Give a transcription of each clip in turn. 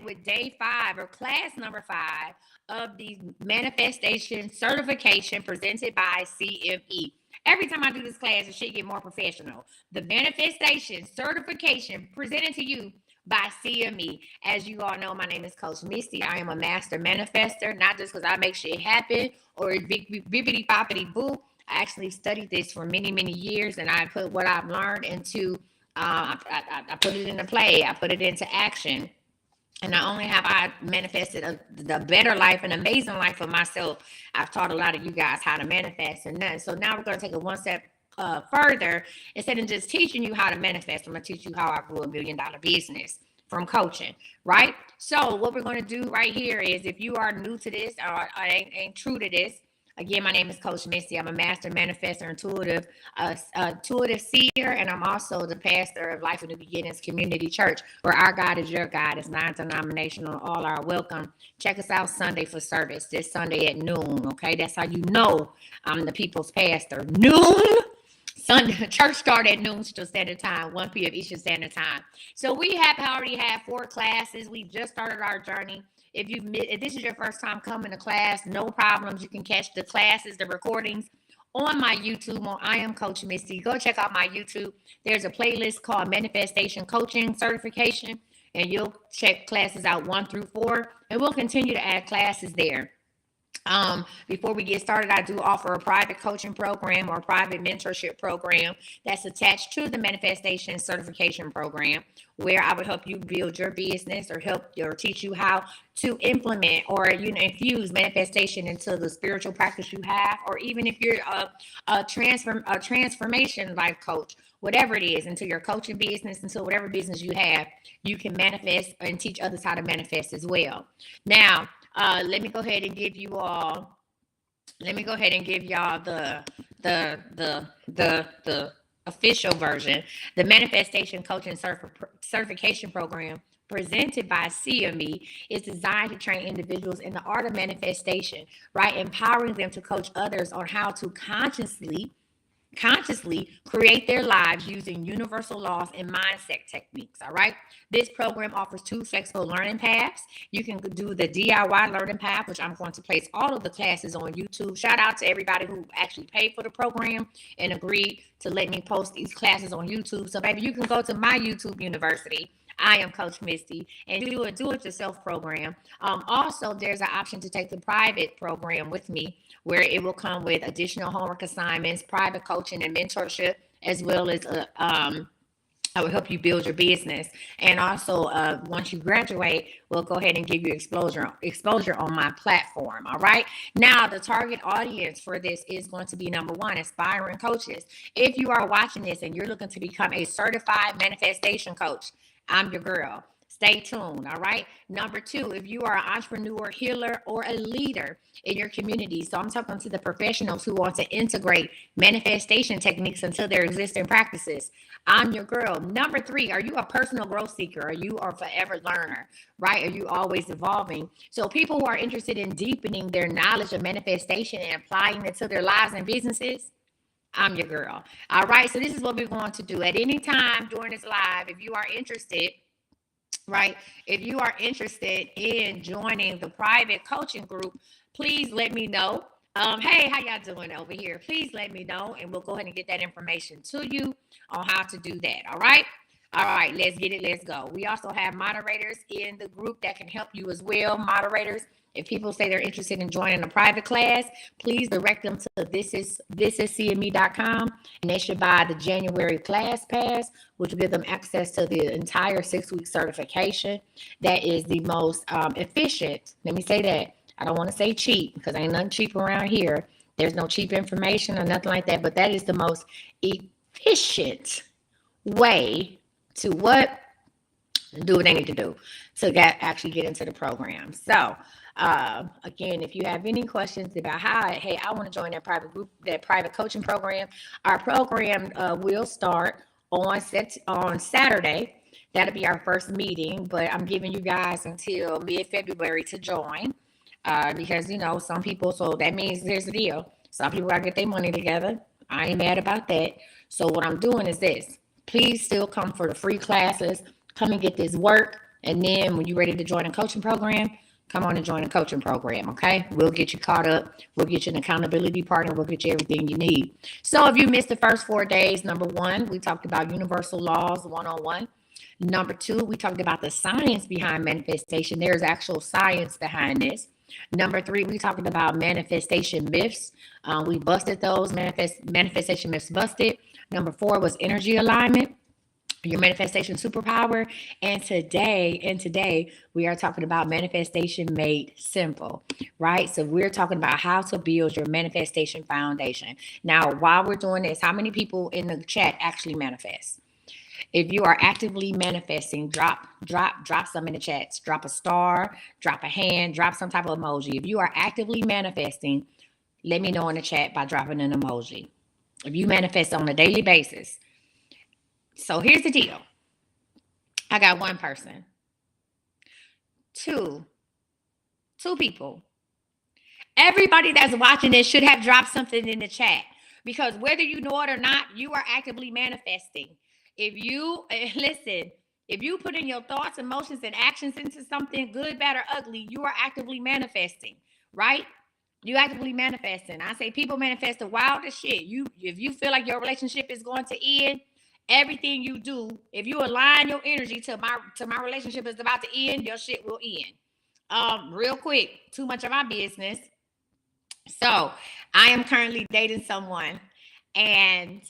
with day 5 or class number 5 of the manifestation certification presented by CME. Every time I do this class, it should get more professional. The manifestation certification presented to you by CME. As you all know, my name is Coach Misty. I am a master manifester, not just because I make shit happen or bippity boppity boo. I actually studied this for many, many years, and I put what I've learned into, I put it into play. I put it into action. And not only have I manifested the better life, an amazing life for myself, I've taught a lot of you guys how to manifest. And then, so now we're going to take it one step further. Instead of just teaching you how to manifest, I'm going to teach you how I grew $1 million business from coaching, right? So what we're going to do right here is, if you are new to this or ain't true to this, again, my name is Coach Misty. I'm a master manifestor, intuitive seer, and I'm also the pastor of Life in the Beginnings Community Church, where our God is your God. It's non-denominational. All are welcome. Check us out Sunday for service, this Sunday at noon, okay? That's how you know I'm the people's pastor. Noon? Sunday, church start at noon Central Standard Time, 1 p.m. Eastern Standard Time. So we have already had 4 classes. We just started our journey. If this is your first time coming to class, no problems. You can catch the classes, the recordings on my YouTube on I Am Coach Misty. Go check out my YouTube. There's a playlist called Manifestation Coaching Certification, and you'll check classes out 1 through 4, and we'll continue to add classes there. Before we get started, I do offer a private coaching program or private mentorship program that's attached to the manifestation certification program, where I would help you build your business or teach you how to implement or infuse manifestation into the spiritual practice you have, or even if you're a transformation life coach, whatever it is, into your coaching business, into whatever business you have, you can manifest and teach others how to manifest as well. Now, let me go ahead and give y'all the official version. The Manifestation Coaching Certification Program presented by CME is designed to train individuals in the art of manifestation, right? Empowering them to coach others on how to consciously create their lives using universal laws and mindset techniques. All right. This program offers 2 flexible learning paths. You can do the DIY learning path, which I'm going to place all of the classes on YouTube. Shout out to everybody who actually paid for the program and agreed to let me post these classes on YouTube. So baby, you can go to my YouTube university, I Am Coach Misty, and do a do-it-yourself program. Also, there's an option to take the private program with me, where it will come with additional homework assignments, private coaching and mentorship, as well as I will help you build your business. And also, once you graduate, we'll go ahead and give you exposure on my platform. All right. Now, the target audience for this is going to be, number 1, aspiring coaches. If you are watching this and you're looking to become a certified manifestation coach, I'm your girl. Stay tuned. All right. Number 2, if you are an entrepreneur, healer, or a leader in your community. So I'm talking to the professionals who want to integrate manifestation techniques into their existing practices. I'm your girl. Number 3, are you a personal growth seeker? Are you a forever learner? Right? Are you always evolving? So people who are interested in deepening their knowledge of manifestation and applying it to their lives and businesses, I'm your girl. All right. So this is what we're going to do at any time during this live. If you are interested, right? If you are interested in joining the private coaching group, please let me know. Hey, how y'all doing over here? Please let me know, and we'll go ahead and get that information to you on how to do that. All right. All right, let's get it. Let's go. We also have moderators in the group that can help you as well. Moderators, if people say they're interested in joining a private class, please direct them to thisiscme.com, and they should buy the January class pass, which will give them access to the entire 6-week certification. That is the most efficient. Let me say that. I don't want to say cheap, because ain't nothing cheap around here. There's no cheap information or nothing like that, but that is the most efficient way to do what they need to do to actually get into the program. So again, if you have any questions about hey, I want to join that private group, that private coaching program, our program will start on Saturday. That'll be our first meeting, but I'm giving you guys until mid-February to join, because some people, so that means there's a deal. Some people gotta get their money together. I ain't mad about that. So what I'm doing is this: please still come for the free classes. Come and get this work. And then when you're ready to join a coaching program, come on and join a coaching program, okay? We'll get you caught up. We'll get you an accountability partner. We'll get you everything you need. So if you missed the first 4 days, number 1, we talked about universal laws 101. Number 2, we talked about the science behind manifestation. There's actual science behind this. Number 3, we talked about manifestation myths. We busted those manifestation myths busted. Number 4 was energy alignment, your manifestation superpower. And today we are talking about manifestation made simple, right? So we're talking about how to build your manifestation foundation. Now, while we're doing this, how many people in the chat actually manifest? If you are actively manifesting, drop some in the chats. Drop a star, drop a hand, drop some type of emoji. If you are actively manifesting, let me know in the chat by dropping an emoji. If you manifest on a daily basis. So here's the deal. I got 1 person. 2 people. Everybody that's watching this should have dropped something in the chat, because whether you know it or not, you are actively manifesting. If you put in your thoughts, emotions, and actions into something good, bad, or ugly, you are actively manifesting, right? You actively manifesting. I say people manifest the wildest shit. If you feel like your relationship is going to end, everything you do, if you align your energy to my relationship is about to end, your shit will end. Real quick, too much of my business. So I am currently dating someone, and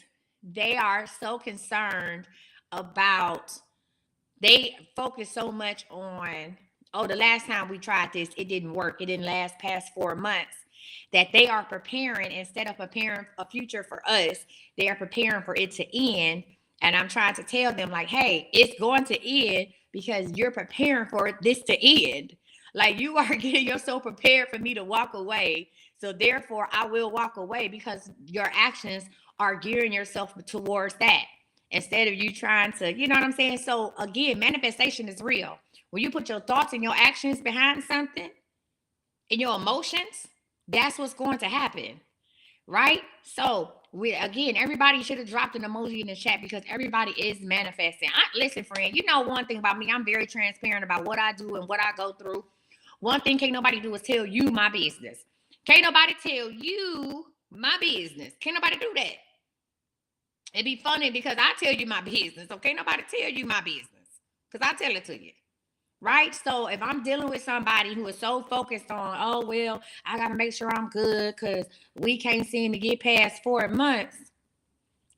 they are so concerned about, they focus so much on, the last time we tried this, it didn't work. It didn't last past 4 months. That they are preparing, instead of preparing a future for us, they are preparing for it to end. And I'm trying to tell them, like, hey, it's going to end because you're preparing for this to end. Like, you are getting yourself prepared for me to walk away. So therefore, I will walk away, because your actions are gearing yourself towards that, instead of you trying to, you know what I'm saying? So again, manifestation is real. When you put your thoughts and your actions behind something and your emotions, that's what's going to happen, right? So everybody should have dropped an emoji in the chat, because everybody is manifesting. Listen, friend, you know one thing about me, I'm very transparent about what I do and what I go through. One thing can't nobody do is tell you my business. Can't nobody tell you my business. Can't nobody do that. It'd be funny because I tell you my business. So can't nobody tell you my business, because I tell it to you. Right? So if I'm dealing with somebody who is so focused on, oh, well, I got to make sure I'm good because we can't seem to get past 4 months.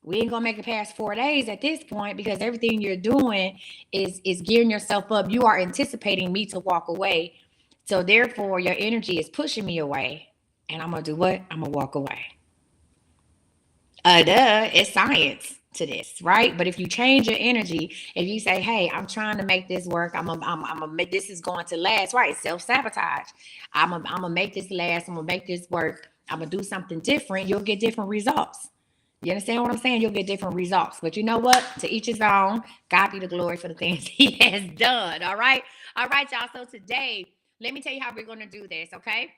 We ain't going to make it past 4 days at this point, because everything you're doing is gearing yourself up. You are anticipating me to walk away. So therefore, your energy is pushing me away. And I'm going to do what? I'm going to walk away. It's science to this, right? But if you change your energy, if you say, hey, I'm trying to make this work, I'm gonna make this is going to last, right? Self-sabotage. I'm gonna make this last, I'm gonna make this work, I'm gonna do something different, you'll get different results. You understand what I'm saying? You'll get different results. But you know what? To each his own. God be the glory for the things he has done. All right, y'all. So today, let me tell you how we're gonna do this, okay?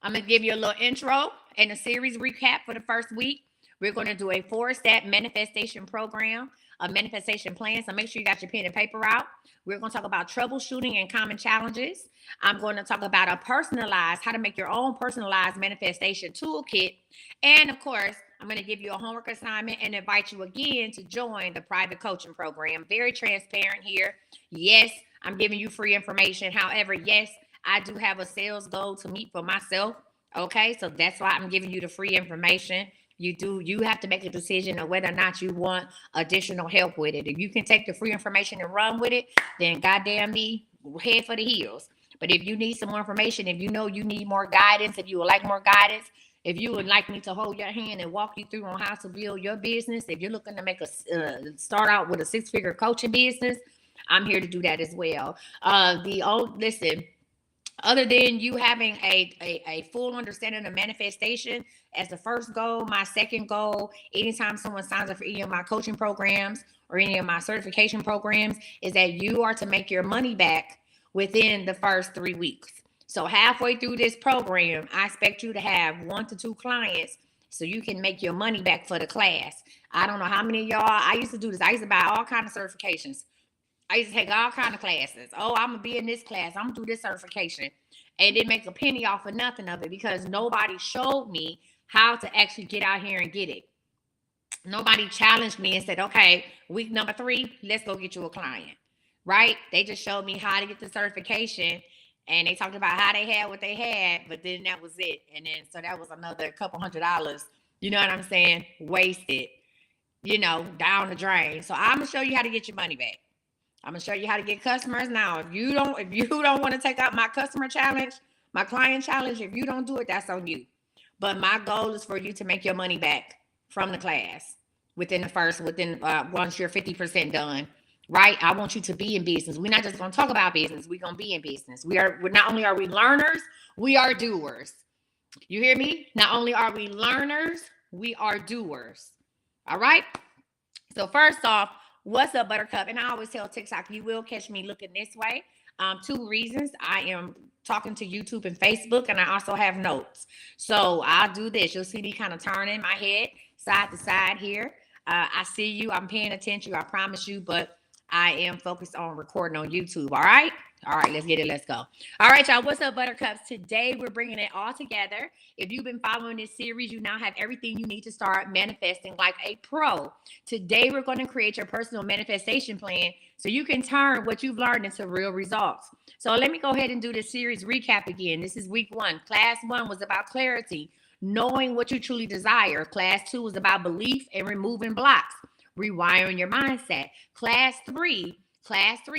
I'm going to give you a little intro and a series recap for the first week. We're going to do a 4-step manifestation program, a manifestation plan. So make sure you got your pen and paper out. We're going to talk about troubleshooting and common challenges. I'm going to talk about how to make your own personalized manifestation toolkit. And of course, I'm going to give you a homework assignment and invite you again to join the private coaching program. Very transparent here. Yes, I'm giving you free information. However, yes, I do have a sales goal to meet for myself. Okay, so that's why I'm giving you the free information. You have to make a decision of whether or not you want additional help with it. If you can take the free information and run with it, then goddamn me, head for the hills. But if you need some more information, if you know you need more guidance, if you would like more guidance, if you would like me to hold your hand and walk you through on how to build your business, if you're looking to make start out with a 6-figure coaching business, I'm here to do that as well. Listen. Other than you having a full understanding of manifestation as the first goal, my second goal, anytime someone signs up for any of my coaching programs or any of my certification programs, is that you are to make your money back within the first 3 weeks. So halfway through this program, I expect you to have 1 to 2 clients so you can make your money back for the class. I don't know how many of y'all, I used to do this. I used to buy all kinds of certifications. I used to take all kind of classes. Oh, I'm gonna be in this class. I'm gonna do this certification, and didn't make a penny off of nothing of it because nobody showed me how to actually get out here and get it. Nobody challenged me and said, "Okay, week number 3, let's go get you a client." Right? They just showed me how to get the certification, and they talked about how they had what they had, but then that was it. And then so that was another couple $100. You know what I'm saying? Wasted. Down the drain. So I'm gonna show you how to get your money back. I'm gonna show you how to get customers. Now, if you don't want to take out my customer challenge, my client challenge, if you don't do it, that's on you. But my goal is for you to make your money back from the class once you're 50% done. Right? I want you to be in business. We're not just gonna talk about business. We're gonna be in business. We're not only are we learners, we are doers. You hear me? Not only are we learners, we are doers. All right. So first off, what's up, Buttercup? And I always tell TikTok, you will catch me looking this way. 2 reasons. I am talking to YouTube and Facebook, and I also have notes. So I'll do this. You'll see me kind of turning my head side to side here. I see you. I'm paying attention. I promise you, but I am focused on recording on YouTube. All right. All right, let's get it. Let's go. All right, y'all. What's up, Buttercups? Today, we're bringing it all together. If you've been following this series, you now have everything you need to start manifesting like a pro. Today, we're going to create your personal manifestation plan so you can turn what you've learned into real results. So let me go ahead and do this series recap again. This is week 1. Class 1 was about clarity, knowing what you truly desire. Class 2 was about belief and removing blocks, rewiring your mindset. Class 3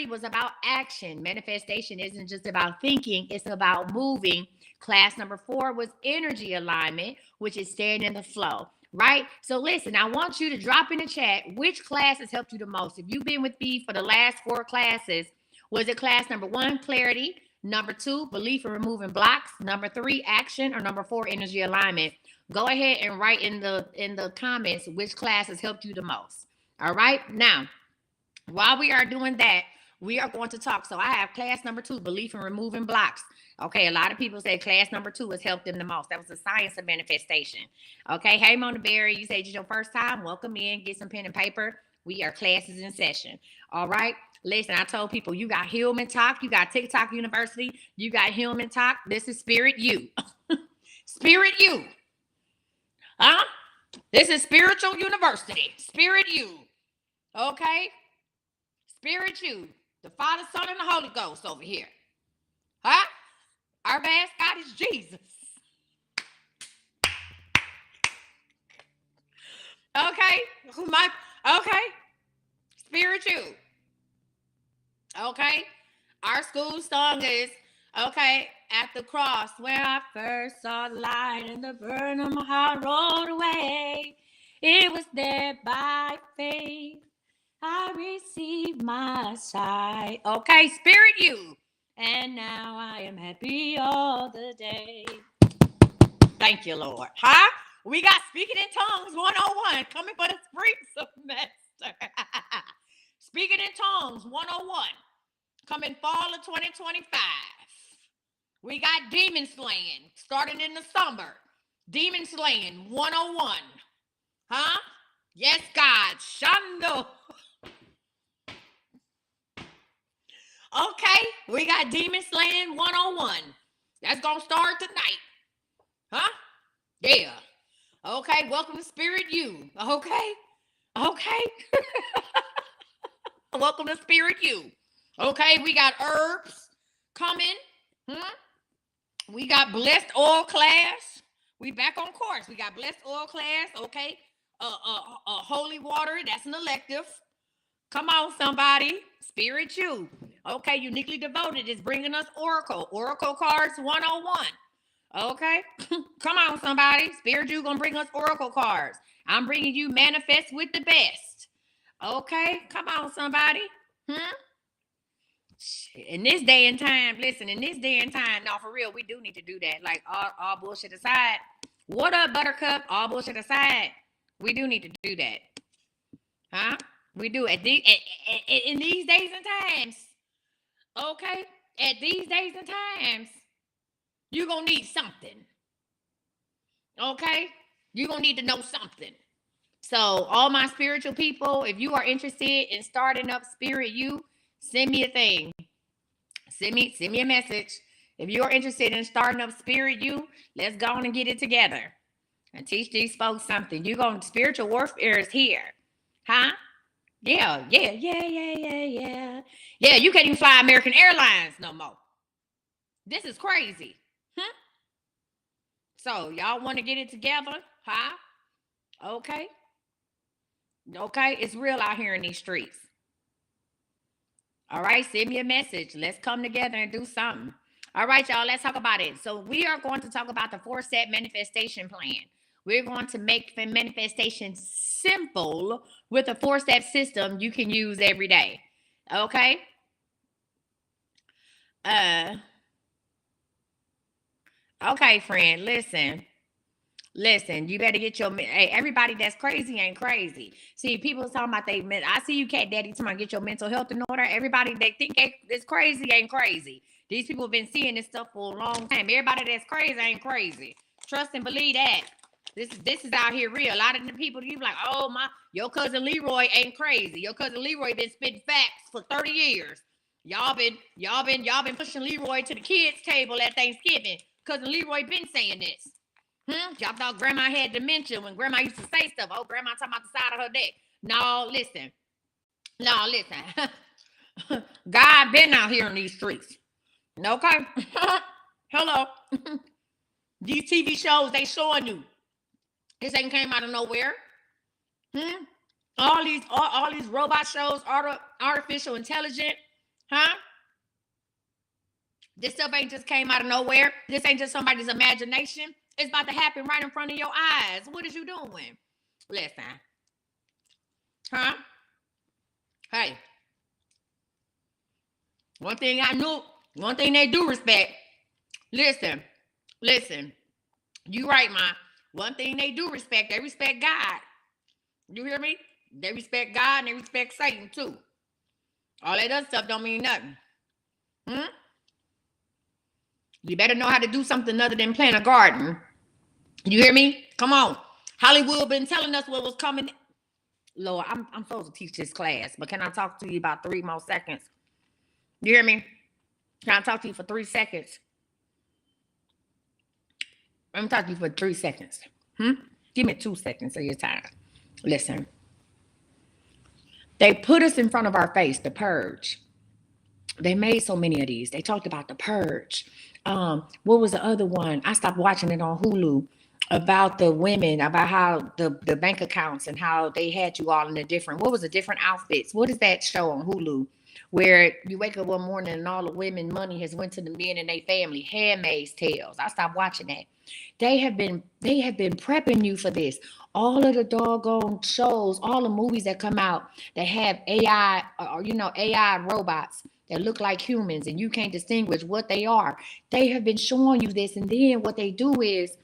was about action. Manifestation isn't just about thinking, it's about moving. Class number 4 was energy alignment, which is staying in the flow, right? So listen, I want you to drop in the chat which class has helped you the most. If you've been with me for the last 4 classes, was it class number 1, clarity? Number 2, belief and removing blocks? Number 3, action? Or number 4, energy alignment? Go ahead and write in the comments which class has helped you the most. All right, now, while we are doing that, we are going to talk. So I have class number 2, belief and removing blocks. Okay, a lot of people say class number 2 has helped them the most. That was the science of manifestation. Okay, hey, Mona Berry, you said it's your first time. Welcome in, get some pen and paper. We are classes in session. All right, listen, I told people you got Hillman Talk, you got TikTok University, you got Hillman Talk. This is Spirit You. Spirit You. Huh? This is Spiritual University. Spirit You. Okay? Spirit You, the Father, Son, and the Holy Ghost over here. Huh? Our mascot is Jesus. Okay? Okay? Spirit You. Okay? Our school song is, okay, at the cross where I first saw the light and the burn of my heart rolled away. It was there by faith I received my sight. Okay, Spirit You. And now I am happy all the day. Thank you, Lord. Huh? We got Speaking in Tongues 101 coming for the spring semester. Speaking in Tongues 101 coming fall of 2025. We got Demon Slaying starting in the summer. Demon Slaying 101. Huh? Yes, God. Shando. Okay, we got Demon Slaying 101. That's going to start tonight. Huh? Yeah. Okay, welcome to Spirit You. Okay? Okay? Welcome to Spirit You. Okay, we got herbs coming. We got Blessed Oil class. We back on course. We got Blessed Oil class. Okay? Holy water, that's an elective. Come on, somebody. Spirit You. Okay, Uniquely Devoted is bringing us Oracle cards 101. Okay, come on, somebody. Spirit You gonna bring us Oracle cards. I'm bringing you Manifest with the Best. Okay, come on, somebody. In this day and time, listen, no, for real, we do need to do that. Like, all bullshit aside. What up, Buttercup? All bullshit aside, we do need to do that. Huh? We do in these days and times. Okay? At these days and times, you're going to need something. Okay? You're going to need to know something. So all my spiritual people, if you are interested in starting up Spirit You, Send me a thing. Send me a message. If you're interested in starting up Spirit U, let's go on and get it together and teach these folks something. You're going to spiritual warfare is here. Huh? Yeah. Yeah, you can't even fly American Airlines no more. This is crazy. Huh? So y'all want to get it together? Huh? Okay. Okay, it's real out here in these streets. All right, send me a message. Let's come together and do something. All right, y'all, let's talk about it. So we are going to talk about the 4-step manifestation plan. We're going to make the manifestation simple with a 4-step system you can use every day. Okay? Okay, friend, listen. Listen, you better get your, hey, everybody that's crazy ain't crazy. See, people talking about I see you, Cat Daddy, talking about get your mental health in order. Everybody they think it's crazy ain't crazy. These people have been seeing this stuff for a long time. Everybody that's crazy ain't crazy. Trust and believe that. This is out here real. A lot of the people you be like, oh your cousin Leroy ain't crazy. Your cousin Leroy been spitting facts for 30 years. Y'all been pushing Leroy to the kids' table at Thanksgiving. Cousin Leroy been saying this. Y'all thought grandma had dementia when grandma used to say stuff. Oh, grandma talking about the side of her neck. No, listen. God been out here in these streets. Okay? Hello. These TV shows, they showing you. This ain't came out of nowhere. All these robot shows, artificial intelligence. Huh? This stuff ain't just came out of nowhere. This ain't just somebody's imagination. It's about to happen right in front of your eyes. What is you doing? Listen. Huh? Hey. One thing they do respect. Listen. You right, Ma. One thing they do respect, they respect God. You hear me? They respect God and they respect Satan too. All that other stuff don't mean nothing. You better know how to do something other than plant a garden. You hear me? Come on. Hollywood been telling us what was coming. Lord, I'm supposed to teach this class, but can I talk to you about 3 more seconds? You hear me? Can I talk to you for 3 seconds? Let me talk to you for 3 seconds. Give me 2 seconds of your time. Listen. They put us in front of our face, the purge. They made so many of these. They talked about the purge. What was the other one? I stopped watching it on Hulu about the women, about how the bank accounts and how they had you all in what was the different outfits? What is that show on Hulu where you wake up one morning and all the women money has went to the men and their family? Handmaid's Tales. I stopped watching that. They have been prepping you for this. All of the doggone shows, all the movies that come out that have AI or AI robots that look like humans and you can't distinguish what they are. They have been showing you this, and then what they do is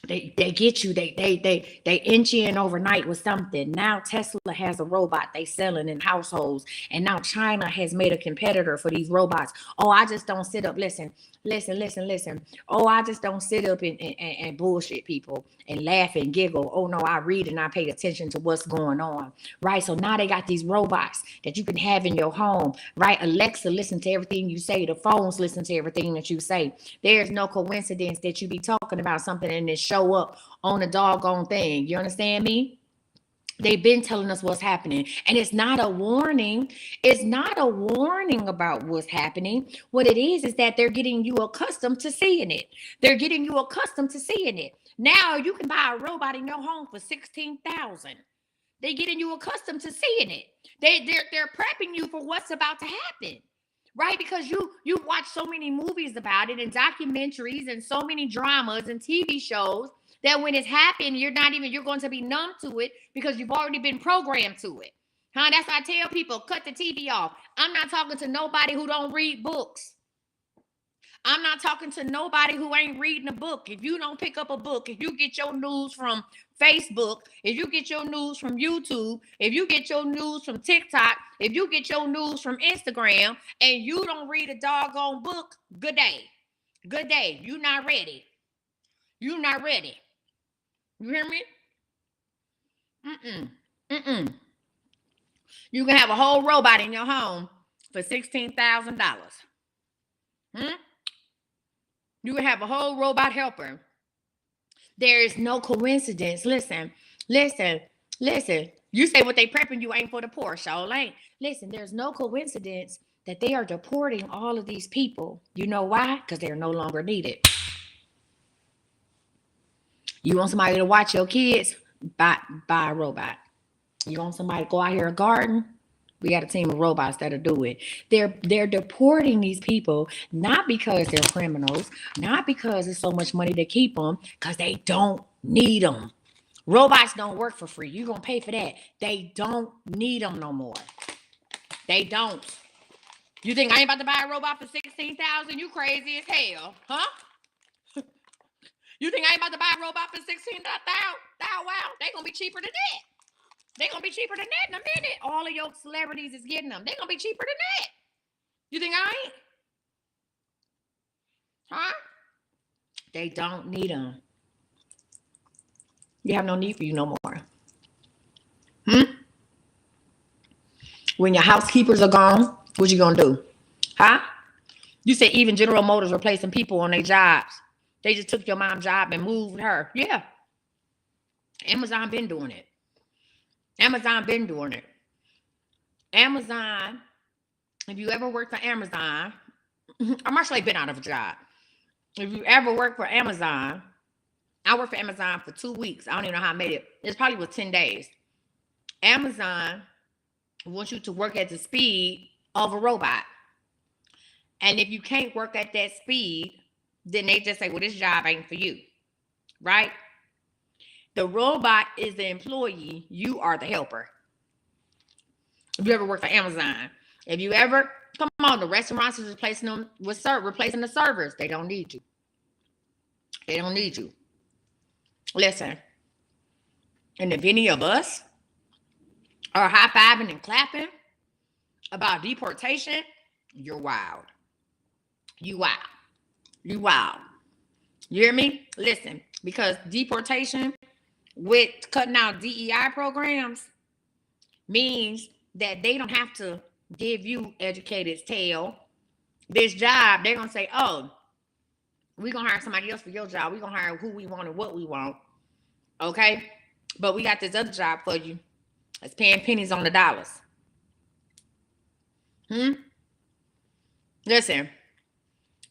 they get you, they inch in overnight with something. Now Tesla has a robot they selling in households, and now China has made a competitor for these robots. Oh, I just don't sit up. Listen. Oh, I just don't sit up and bullshit people and laugh and giggle. Oh no, I read and I pay attention to what's going on. Right. So now they got these robots that you can have in your home. Right. Alexa listen to everything you say. The phones listen to everything that you say. There's no coincidence that you be talking about something and it show up on a doggone thing. You understand me? They've been telling us what's happening, and it's not a warning. It's not a warning about what's happening. What it is that they're getting you accustomed to seeing it. They're getting you accustomed to seeing it. Now you can buy a robot in your home for $16,000. They're getting you accustomed to seeing it. They're prepping you for what's about to happen. Right? Because you watch so many movies about it and documentaries and so many dramas and TV shows that when it's happened, you're going to be numb to it because you've already been programmed to it. That's why I tell people, cut the TV off. I'm not talking to nobody who don't read books. I'm not talking to nobody who ain't reading a book. If you don't pick up a book, if you get your news from Facebook, if you get your news from YouTube, if you get your news from TikTok, if you get your news from Instagram, and you don't read a doggone book, good day. Good day. You're not ready. You're not ready. You hear me? You can have a whole robot in your home for $16,000. You would have a whole robot helper. There is no coincidence. Listen. You say what they prepping you ain't for the poor, show ain't. Listen, there's no coincidence that they are deporting all of these people. You know why? Because they're no longer needed. You want somebody to watch your kids? Buy a robot. You want somebody to go out here and garden? We got a team of robots that'll do it. They're deporting these people, not because they're criminals, not because there's so much money to keep them, because they don't need them. Robots don't work for free. You're going to pay for that. They don't need them no more. They don't. You think I ain't about to buy a robot for $16,000? You crazy as hell, huh? You think I ain't about to buy a robot for $16,000? Wow, they gonna be cheaper than that. They gonna be cheaper than that in a minute. All of your celebrities is getting them. They gonna be cheaper than that. You think I ain't? Huh? They don't need them. They have no need for you no more. When your housekeepers are gone, what you gonna do? Huh? You say even General Motors replacing people on their jobs. They just took your mom's job and moved her. Yeah. Amazon been doing it. Amazon, if you ever worked for Amazon, I'm actually been out of a job. If you ever worked for Amazon, I worked for Amazon for 2 weeks. I don't even know how I made it. It probably was 10 days. Amazon wants you to work at the speed of a robot. And if you can't work at that speed, then they just say, well, this job ain't for you, right? The robot is the employee. You are the helper. If you ever work for Amazon, if you ever, come on, the restaurants is replacing them with replacing the servers. They don't need you. They don't need you. Listen, and if any of us are high-fiving and clapping about deportation, you're wild. You wild. You wild. You hear me? Listen, because deportation with cutting out DEI programs means that they don't have to give you educated's tail. This job, they're going to say, oh, we're going to hire somebody else for your job. We're going to hire who we want and what we want. Okay? But we got this other job for you. It's paying pennies on the dollars. Listen.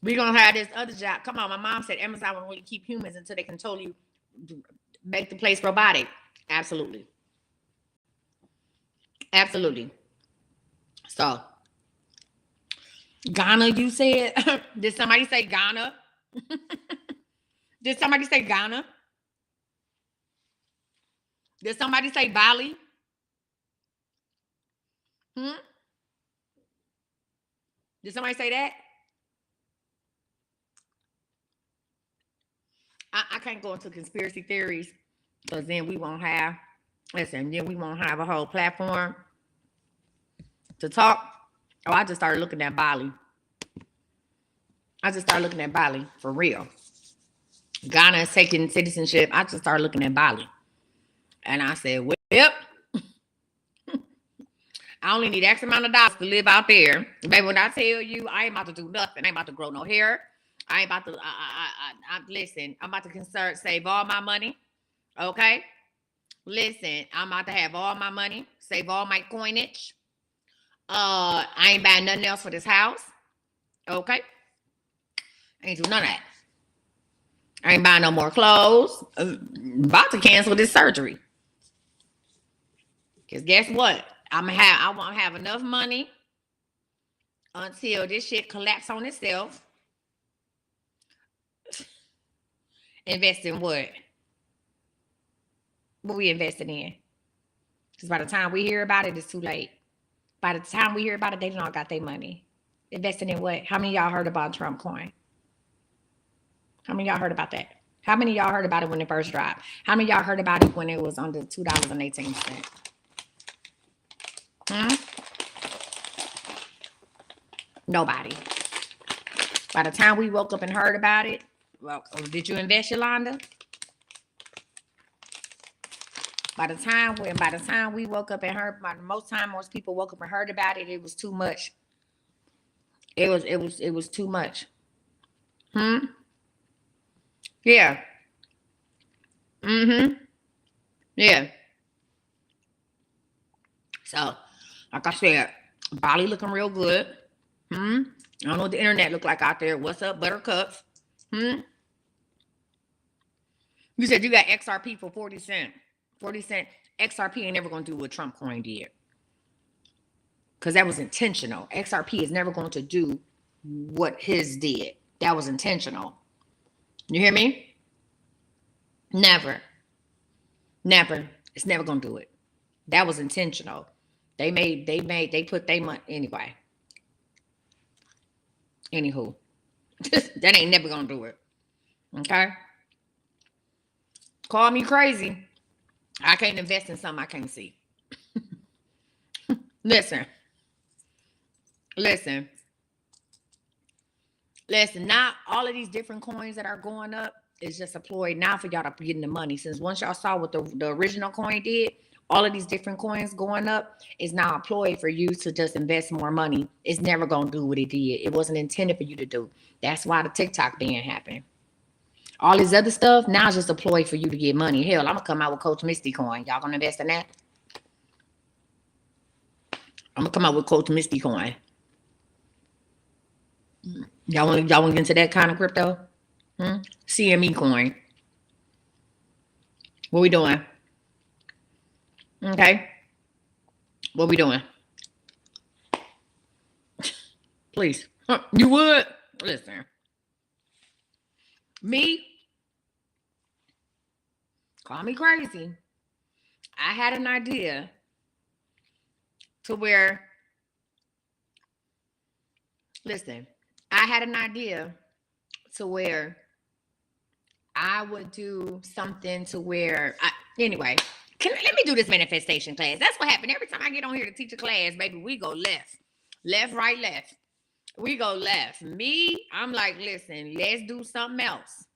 We're going to have this other job. Come on, my mom said Amazon will really keep humans until they can totally make the place robotic. Absolutely. Absolutely. So, Ghana, you said? Did somebody say Ghana? Did somebody say Ghana? Did somebody say Bali? Did somebody say that? I can't go into conspiracy theories because then we won't have, then we won't have a whole platform to talk. Oh, I just started looking at Bali. For real. Ghana is taking citizenship. I just started looking at Bali. And I said, well, I only need X amount of dollars to live out there. Baby, when I tell you, I ain't about to do nothing. I ain't about to grow no hair. I ain't about to, listen, I'm about to save all my money. Okay? Listen, I'm about to have all my money, save all my coinage. I ain't buying nothing else for this house. Okay? I ain't do none of that. I ain't buying no more clothes. I'm about to cancel this surgery. Because guess what? I won't have enough money until this shit collapse on itself. Invest in what? What we invested in? Because by the time we hear about it, it's too late. By the time we hear about it, they don't got their money. Investing in what? How many of y'all heard about Trump coin? How many of y'all heard about that? How many of y'all heard about it when it first dropped? How many of y'all heard about it when it was under $2.18? Nobody. By the time we woke up and heard about it, well, did you invest, Yolanda? By the time we woke up and heard, most people woke up and heard about it, it was too much It was too much. Yeah. Yeah. So, like I said, Bali looking real good. I don't know what the internet look like out there. What's up, buttercups? You said you got XRP for 40 cents. 40 cent XRP ain't never gonna do what Trump coin did. Because that was intentional. XRP is never going to do what his did. That was intentional. You hear me? Never. Never. It's never gonna do it. That was intentional. They put their money anyway. Anywho. That ain't never gonna do it. Okay? Call me crazy. I can't invest in something I can't see. Listen. Not all of these different coins that are going up is just a ploy now for y'all to get in the money. Since once y'all saw what the original coin did, all of these different coins going up is now a ploy for you to just invest more money. It's never gonna do what it did. It wasn't intended for you to do. That's why the TikTok ban happened. All this other stuff now is just a ploy for you to get money. Hell, I'm gonna come out with Coach Misty coin. Y'all gonna invest in that? I'm gonna come out with Coach Misty coin. Y'all want to get into that kind of crypto? CME coin. What we doing? Okay. What we doing? Please. You would? Listen. Me? Call me crazy. I had an idea to where, listen, I had an idea to where I would do something to where, anyway, let me do this manifestation class. That's what happened. Every time I get on here to teach a class, baby, we go left. Left, right, left. We go left. Me, I'm like, listen, let's do something else.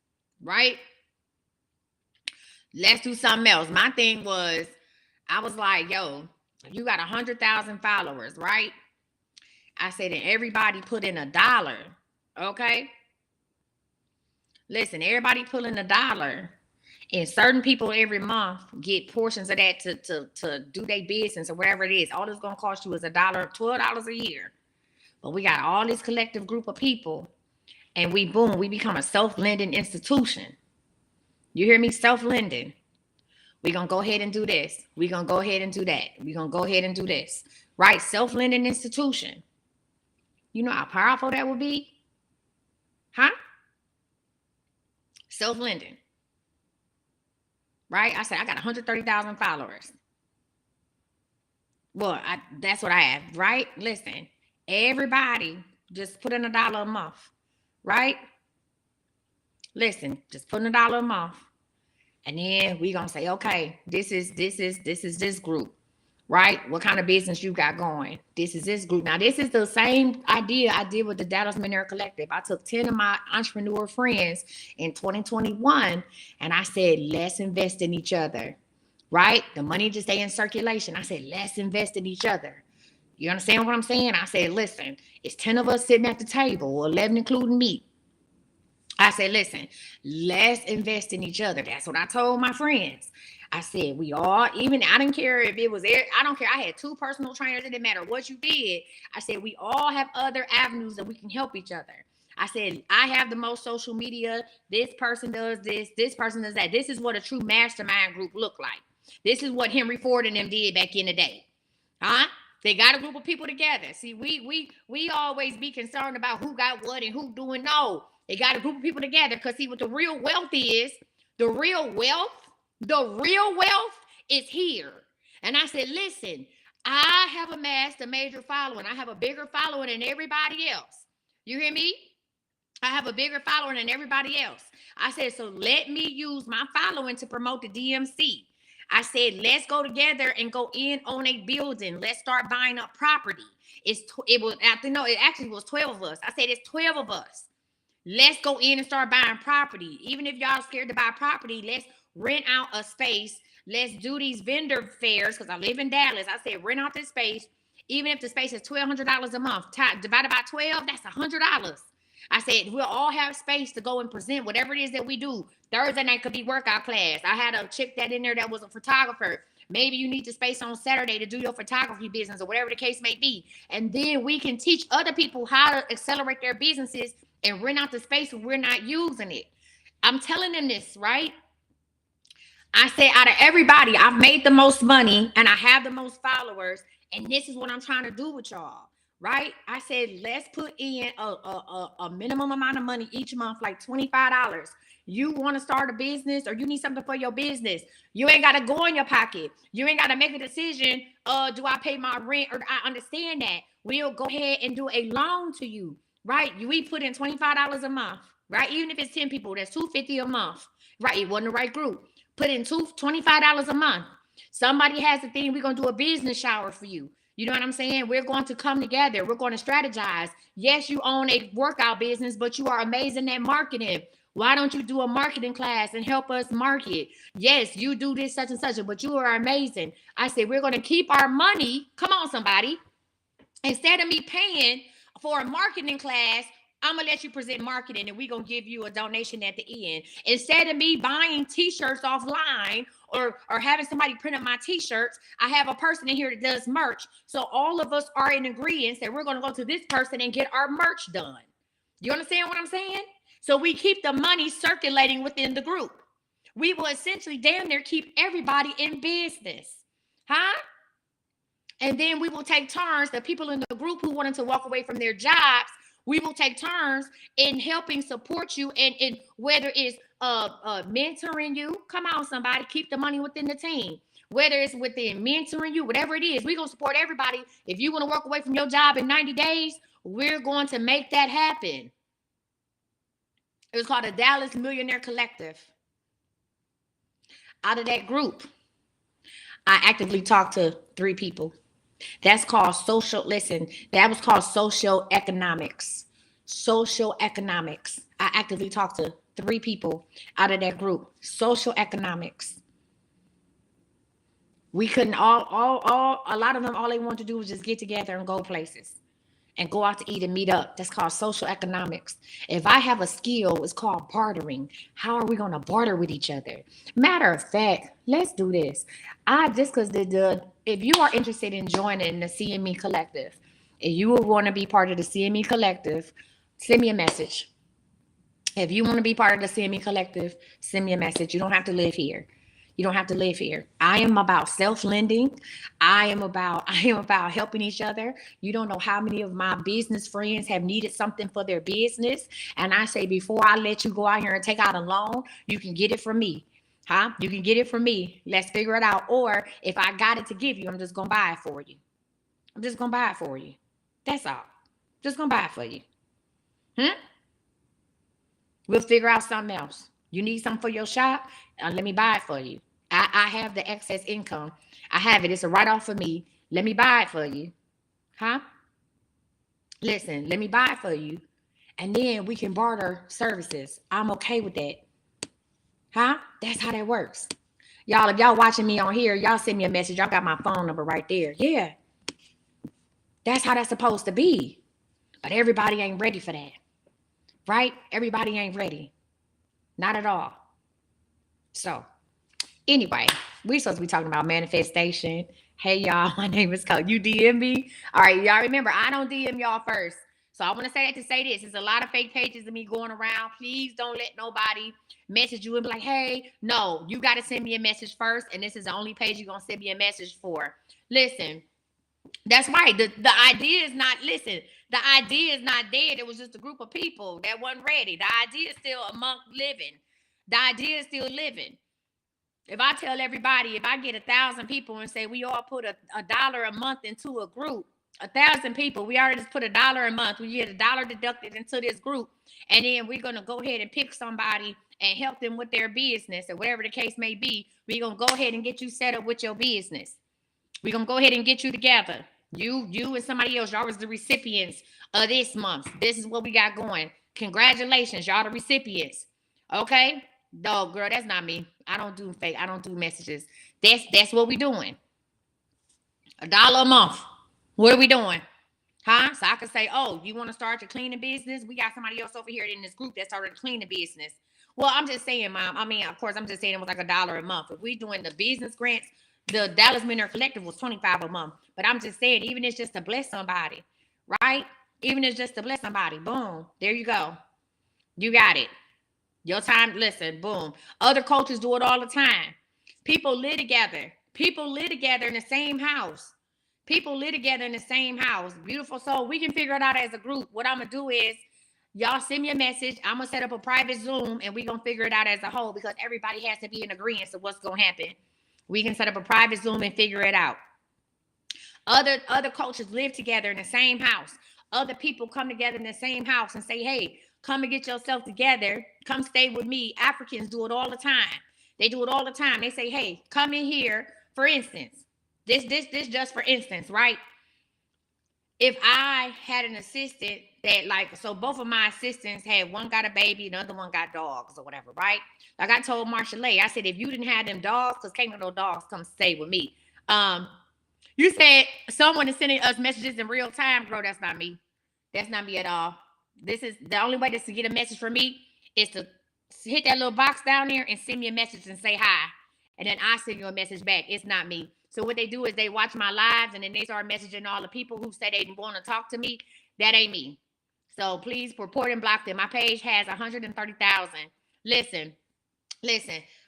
Right? Let's do something else. My thing was, I was like, yo, you got 100,000 followers, right? I said, and everybody put in $1. Okay? Listen, everybody put in $1. And certain people every month get portions of that to do their business or whatever it is. All it's going to cost you is $1, $12 a year. But we got all this collective group of people, and we become a self-lending institution. You hear me? Self-lending. We're going to go ahead and do this. We're going to go ahead and do that. We're going to go ahead and do this. Right? Self-lending institution. You know how powerful that would be? Huh? Self-lending. Right? I said, I got 130,000 followers. Well, that's what I have, right? Listen, everybody just put in $1 a month, right? Listen, just put in $1 a month. And then we're going to say, okay, this is this group, right? What kind of business you got going? This is this group. Now, this is the same idea I did with the Dallas Millionaire Collective. I took 10 of my entrepreneur friends in 2021, and I said, let's invest in each other, right? The money just stay in circulation. I said, let's invest in each other. You understand what I'm saying? I said, listen, it's 10 of us sitting at the table, 11 including me. I said, listen, let's invest in each other. That's what I told my friends. I said, we all, even I didn't care if it was, I don't care. I had 2 personal trainers. It didn't matter what you did. I said, we all have other avenues that we can help each other. I said, I have the most social media. This person does this. This person does that. This is what a true mastermind group look like. This is what Henry Ford and them did back in the day. Huh? They got a group of people together. See, we always be concerned about who got what and who doing. No. They got a group of people together because see what the real wealth is. The real wealth is here. And I said, listen, I have amassed a major following. I have a bigger following than everybody else. You hear me? I have a bigger following than everybody else. I said, so let me use my following to promote the DMC. I said, let's go together and go in on a building. Let's start buying up property. It actually was 12 of us. I said, it's 12 of us. Let's go in and start buying property. Even if y'all scared to buy property, let's rent out a space. Let's do these vendor fairs because I live in Dallas. I said, rent out this space Even if the space is $1,200 a month, divided by 12, that's $100. I said, we'll all have space to go and present whatever it is that we do. Thursday night could be workout class. I had a chick that in there that was a photographer. Maybe you need the space on Saturday to do your photography business or whatever the case may be. And then we can teach other people how to accelerate their businesses and rent out the space when we're not using it. I'm telling them this, right? I say out of everybody, I've made the most money and I have the most followers. And this is what I'm trying to do with y'all, right? I said, let's put in a minimum amount of money each month, like $25. You want to start a business or you need something for your business. You ain't got to go in your pocket. You ain't got to make a decision. Do I pay my rent? Or I understand that. We'll go ahead and do a loan to you, right? We put in $25 a month, right? Even if it's 10 people, that's $250 a month, right? It wasn't the right group. Put in $25 a month. Somebody has a thing. We're going to do a business shower for you. You know what I'm saying? We're going to come together. We're going to strategize. Yes, you own a workout business, but you are amazing at marketing. Why don't you do a marketing class and help us market? Yes, you do this, such and such, but you are amazing. I said, we're going to keep our money. Come on, somebody. Instead of me paying for a marketing class, I'm going to let you present marketing and we're going to give you a donation at the end. Instead of me buying t-shirts offline or having somebody print up my t-shirts, I have a person in here that does merch. So all of us are in agreement that we're going to go to this person and get our merch done. You understand what I'm saying? So we keep the money circulating within the group. We will essentially damn near keep everybody in business. Huh? And then we will take turns. The people in the group who wanted to walk away from their jobs, we will take turns in helping support you and whether it's mentoring you. Come on, somebody, keep the money within the team. Whether it's within mentoring you, whatever it is, we're going to support everybody. If you want to walk away from your job in 90 days, we're going to make that happen. It was called the Dallas Millionaire Collective. Out of that group, I actively talked to 3 people. That's called that was called social economics. Social economics. I actively talked to 3 people out of that group. Social economics. We couldn't a lot of them, all they wanted to do was just get together and go places and go out to eat and meet up. That's called social economics. If I have a skill, it's called bartering. How are we going to barter with each other? Matter of fact, let's do this. If you are interested in joining the CME Collective, if you would want to be part of the CME Collective, send me a message. If you want to be part of the CME Collective, send me a message. You don't have to live here. You don't have to live here. I am about self-lending. I am about helping each other. You don't know how many of my business friends have needed something for their business. And I say, before I let you go out here and take out a loan, you can get it from me. Huh? You can get it from me. Let's figure it out. Or if I got it to give you, I'm just going to buy it for you. I'm just going to buy it for you. That's all. Just going to buy it for you. We'll figure out something else. You need something for your shop? Let me buy it for you. I have the excess income. I have it. It's a write-off for me. Let me buy it for you. Huh? Listen, let me buy it for you. And then we can barter services. I'm okay with that. Huh? That's how that works. Y'all, if y'all watching me on here, y'all send me a message. Y'all got my phone number right there. Yeah. That's how that's supposed to be. But everybody ain't ready for that. Right? Everybody ain't ready. Not at all. So, anyway, we're supposed to be talking about manifestation. Hey, y'all, my name is Cole. You DM me? All right, y'all remember, I don't DM y'all first. So I want to say that to say this. There's a lot of fake pages of me going around. Please don't let nobody message you and be like, hey, no, you got to send me a message first. And this is the only page you're going to send me a message for. Listen, that's right. The idea is not, listen, the idea is not dead. It was just a group of people that wasn't ready. The idea is still among living. The idea is still living. If I tell everybody, if I get 1,000 people and say we all put a $1 a month into a group, 1,000 people, we already just put $1 a month. We get $1 deducted into this group, and then we're gonna go ahead and pick somebody and help them with their business or whatever the case may be. We're gonna go ahead and get you set up with your business. We're gonna go ahead and get you together. You and somebody else, y'all was the recipients of this month. This is what we got going. Congratulations, y'all the recipients. Okay? No, girl, that's not me. I don't do fake. I don't do messages. That's what we doing. $1 a month. What are we doing? Huh? So I could say, oh, you want to start your cleaning business? We got somebody else over here in this group that started a cleaning business. Well, I'm just saying, Mom. I mean, of course, I'm just saying it was like $1 a month. If we doing the business grants, the Dallas Millionaire Collective was $25 a month. But I'm just saying, even if it's just to bless somebody, right? Even if it's just to bless somebody, boom, there you go. You got it. Your time, listen, boom. Other coaches do it all the time. People live together. People live together in the same house. People live together in the same house. Beautiful. So we can figure it out as a group. What I'm going to do is y'all send me a message. I'm going to set up a private Zoom and we're going to figure it out as a whole because everybody has to be in agreement of what's going to happen. We can set up a private Zoom and figure it out. Other coaches live together in the same house. Other people come together in the same house and say, hey, come and get yourself together. Come stay with me. Africans do it all the time. They do it all the time. They say, hey, come in here. For instance, this just for instance, right? If I had an assistant that like, so both of my assistants had, one got a baby, the other one got dogs or whatever, right? Like I told Marsha Lay, I said, if you didn't have them dogs, because can't no dogs come stay with me. You said someone is sending us messages in real time, bro. That's not me. That's not me at all. This is the only way to get a message from me is to hit that little box down there and send me a message and say hi. And then I send you a message back. It's not me. So what they do is they watch my lives and then they start messaging all the people who say they want to talk to me. That ain't me. So please report and block them. My page has 130,000. Listen.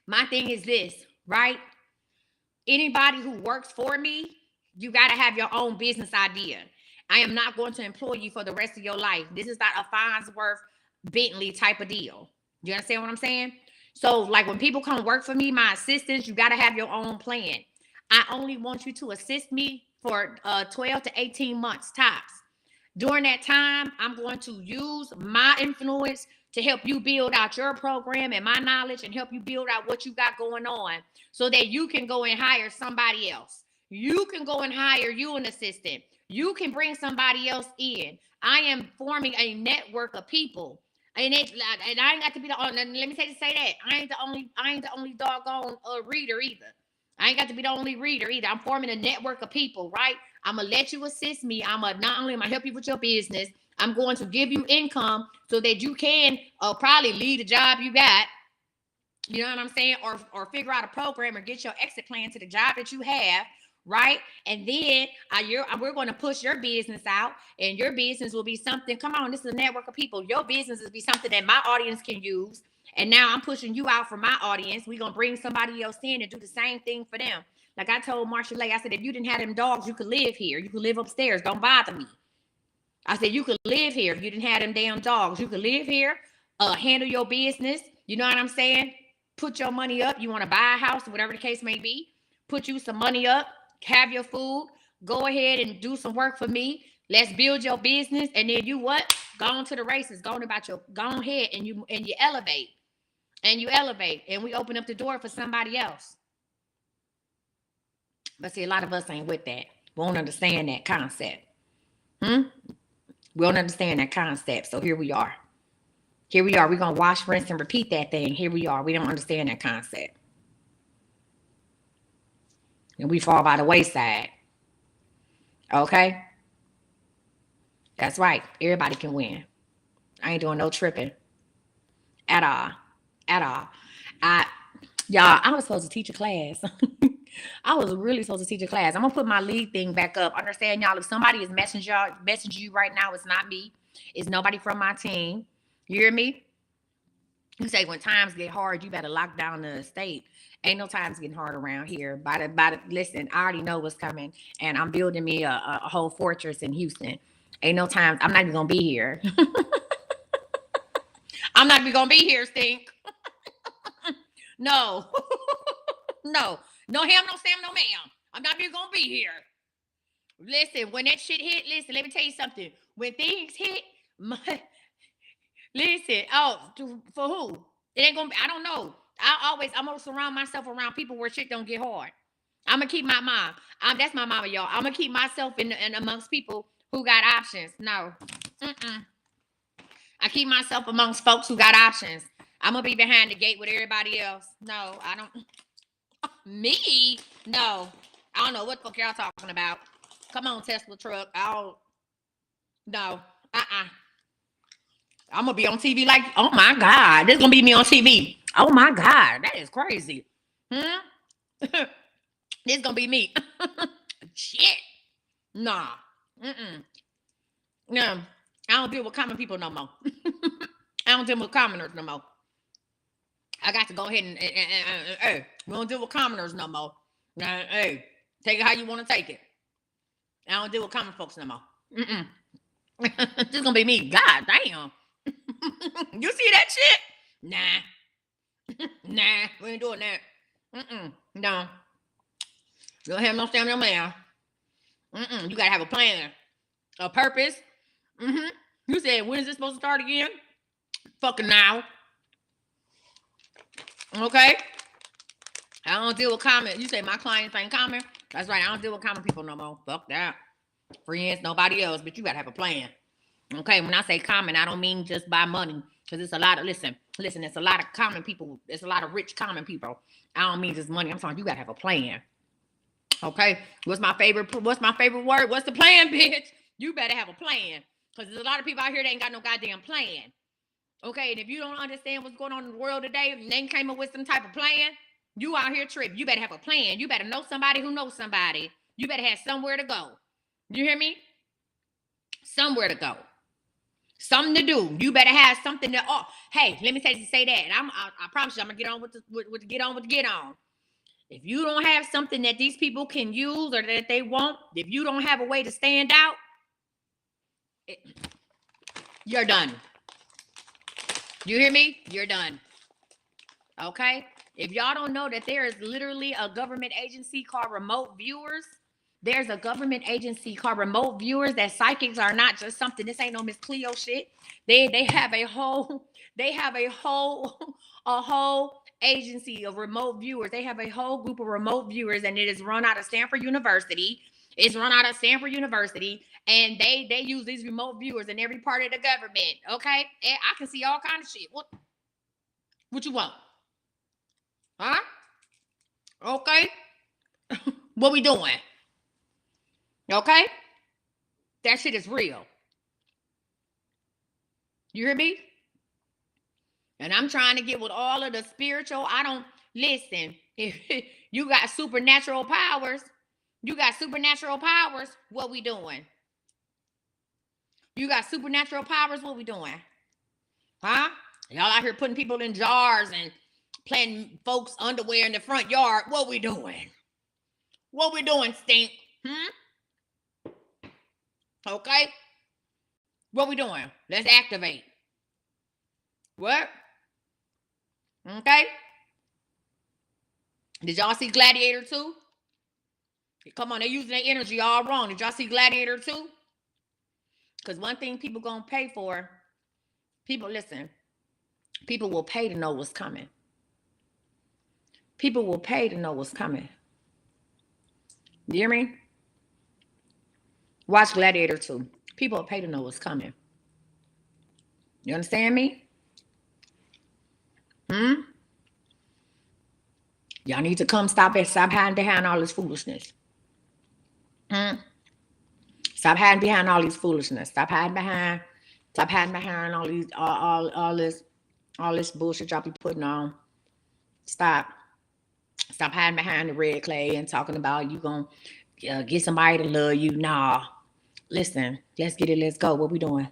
My thing is this, right? Anybody who works for me, you got to have your own business idea. I am not going to employ you for the rest of your life. This is not a Farnsworth Bentley type of deal. You understand what I'm saying? So, like when people come work for me, my assistants, you got to have your own plan. I only want you to assist me for 12 to 18 months tops. During that time, I'm going to use my influence to help you build out your program and my knowledge and help you build out what you got going on so that you can go and hire somebody else. You can go and hire you an assistant. You can bring somebody else in. I am forming a network of people. And I ain't got to be the only, let me say that. I ain't the only doggone reader either. I ain't got to be the only reader either. I'm forming a network of people, right? I'm gonna let you assist me. Not only am I help you with your business, I'm going to give you income so that you can probably leave the job you got. You know what I'm saying? Or figure out a program or get your exit plan to the job that you have, right? And then we're going to push your business out, and your business will be something. Come on, this is a network of people. Your business will be something that my audience can use. And now I'm pushing you out for my audience. We're going to bring somebody else in and do the same thing for them. Like I told Marsha Lay, I said, if you didn't have them dogs, you could live here. You could live upstairs. Don't bother me. I said, you could live here. If you didn't have them damn dogs, you could live here, handle your business. You know what I'm saying? Put your money up. You want to buy a house, whatever the case may be. Put you some money up. Have your food. Go ahead and do some work for me. Let's build your business. And then you what? Go on to the races. Go ahead and you elevate. And you elevate. And we open up the door for somebody else. But see, a lot of us ain't with that. We don't understand that concept. We don't understand that concept. So here we are. We're going to wash, rinse, and repeat that thing. Here we are. We don't understand that concept. And we fall by the wayside. Okay? That's right. Everybody can win. I ain't doing no tripping. At all. I was supposed to teach a class. I was really supposed to teach a class. I'm going to put my lead thing back up. Understand, y'all, if somebody is messaging you right now, it's not me. It's nobody from my team. You hear me? You say when times get hard, you better lock down the state. Ain't no times getting hard around here. Listen, I already know what's coming, and I'm building me a whole fortress in Houston. Ain't no times. I'm not even going to be here. I'm not even going to be here, Stink. No. No ham, no Sam, no ma'am. I'm not even going to be here. Listen, when that shit hit, listen, let me tell you something. When things hit, listen, for who? It ain't going to be, I don't know. I'm going to surround myself around people where shit don't get hard. I'm going to keep my mom. That's my mama, y'all. I'm going to keep myself in amongst people who got options. No. I keep myself amongst folks who got options. I'm going to be behind the gate with everybody else. No, I don't. Me? No. I don't know what the fuck y'all talking about. Come on, Tesla truck. No. I'm gonna be on TV like, oh my God, this is gonna be me on TV. Oh my God, that is crazy. This is gonna be me. Shit. Nah. No. I don't deal with common people no more. I don't deal with commoners no more. I got to go ahead and hey, we don't deal with commoners no more. Hey, take it how you want to take it. I don't deal with common folks no more. This is gonna be me. God damn. You see that shit? Nah, we ain't doing that. No. You don't have no stamina, man. You gotta have a plan, a purpose. You said, when is this supposed to start again? Fucking now. Okay? I don't deal with common. You say my clients ain't common? That's right. I don't deal with common people no more. Fuck that. Friends, nobody else, but you gotta have a plan. Okay, when I say common, I don't mean just by money. Because it's a lot of, listen, it's a lot of common people. It's a lot of rich common people. I don't mean just money. I'm talking you gotta have a plan. Okay? What's my favorite word? What's the plan, bitch? You better have a plan. Because there's a lot of people out here that ain't got no goddamn plan. Okay, and if you don't understand what's going on in the world today, and they came up with some type of plan, you out here tripping. You better have a plan. You better know somebody who knows somebody. You better have somewhere to go. You hear me? Somewhere to go. Something to do. You better have something to. Oh, hey, let me say that. I promise you, I'm gonna get on with the get on. If you don't have something that these people can use or that they want, if you don't have a way to stand out, you're done. You hear me? You're done. Okay? If y'all don't know that there is literally a government agency called Remote Viewers, there's a government agency called Remote Viewers, that psychics are not just something. This ain't no Miss Cleo shit. They have a whole agency of remote viewers. They have a whole group of remote viewers, and it is run out of Stanford University. And they use these remote viewers in every part of the government. Okay? And I can see all kind of shit. What you want? Huh? Okay. What we doing? Okay? That shit is real. You hear me? And I'm trying to get with all of the spiritual. I don't listen. If you got supernatural powers, what we doing? You got supernatural powers, what we doing? Huh? Y'all out here putting people in jars and planting folks' underwear in the front yard. What we doing? What we doing, stink? Okay? What we doing? Let's activate. What? Okay? Did y'all see Gladiator 2? Come on, they're using their energy all wrong. Did y'all see Gladiator 2? Because one thing people gonna pay for, people will pay to know what's coming. People will pay to know what's coming. You hear me? Watch Gladiator 2. People will pay to know what's coming. You understand me? Y'all need to come stop hiding behind all this foolishness. Stop hiding behind all these foolishness. Stop hiding behind all these all this bullshit y'all be putting on. Stop hiding behind the red clay and talking about you gonna get somebody to love you. Nah. Listen, let's get it, let's go. What we doing?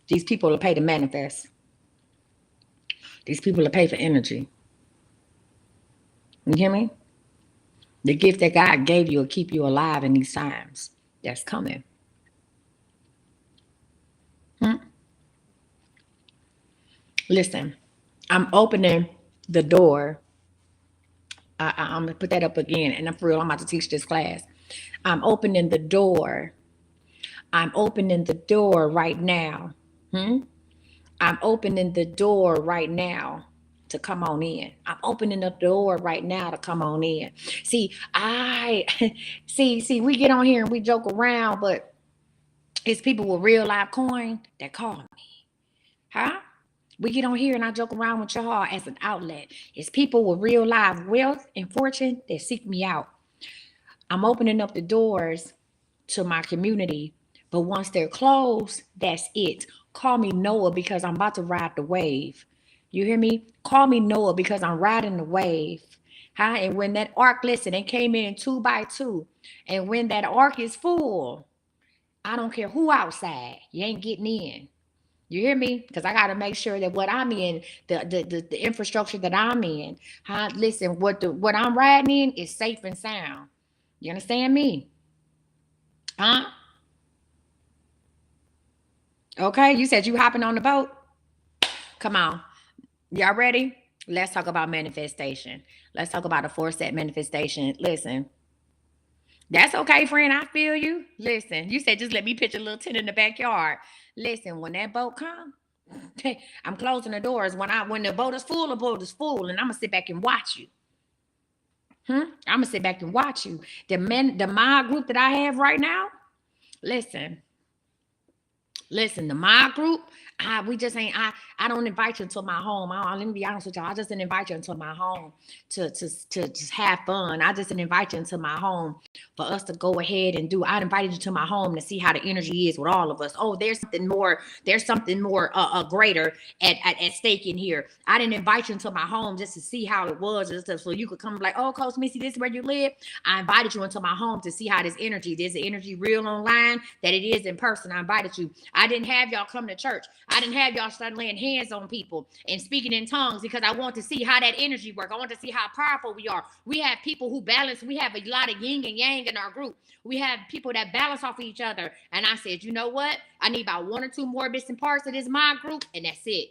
These people are paid to manifest. These people are paid for energy. You hear me? The gift that God gave you will keep you alive in these times that's coming. Listen, I'm opening the door. I'm going to put that up again. And I'm for real, I'm about to teach this class. I'm opening the door. I'm opening the door right now. I'm opening the door right now to come on in. I'm opening the door right now to come on in. See, we get on here and we joke around, but it's people with real live coin that call me. Huh? We get on here and I joke around with y'all as an outlet. It's people with real live wealth and fortune that seek me out. I'm opening up the doors to my community, but once they're closed, that's it. Call me Noah because I'm about to ride the wave. You hear me? Call me Noah because I'm riding the wave. Huh? And when that ark, listen, it came in two by two. And when that ark is full, I don't care who outside, you ain't getting in. You hear me? Because I got to make sure that what I'm in, the infrastructure that I'm in, huh? Listen, what I'm riding in is safe and sound. You understand me? Huh? Okay, you said you hopping on the boat. Come on. Y'all ready? Let's talk about manifestation. Let's talk about a four-step manifestation. Listen, that's okay, friend. I feel you. Listen, you said just let me pitch a little tent in the backyard. Listen, when that boat come, I'm closing the doors. When the boat is full, and I'm gonna sit back and watch you. I'm gonna sit back and watch you. The my group that I have right now. Listen, Listen, the my group, we just ain't. I don't invite you into my home. Let me be honest with y'all. I just didn't invite you into my home to just have fun. I just didn't invite you into my home for us to go ahead and do. I invited you to my home to see how the energy is with all of us. Oh, there's something more. There's something more greater at stake in here. I didn't invite you into my home just to see how it was and stuff, so you could come like, oh, Coach Missy, this is where you live. I invited you into my home to see how this energy. There's the energy real online that it is in person. I invited you. I didn't have y'all come to church. I didn't have y'all start laying hands on people and speaking in tongues because I want to see how that energy works. I want to see how powerful we are. We have people who balance. We have a lot of yin and yang in our group. We have people that balance off of each other. And I said, you know what? I need about one or two more bits and parts of this my group, and that's it.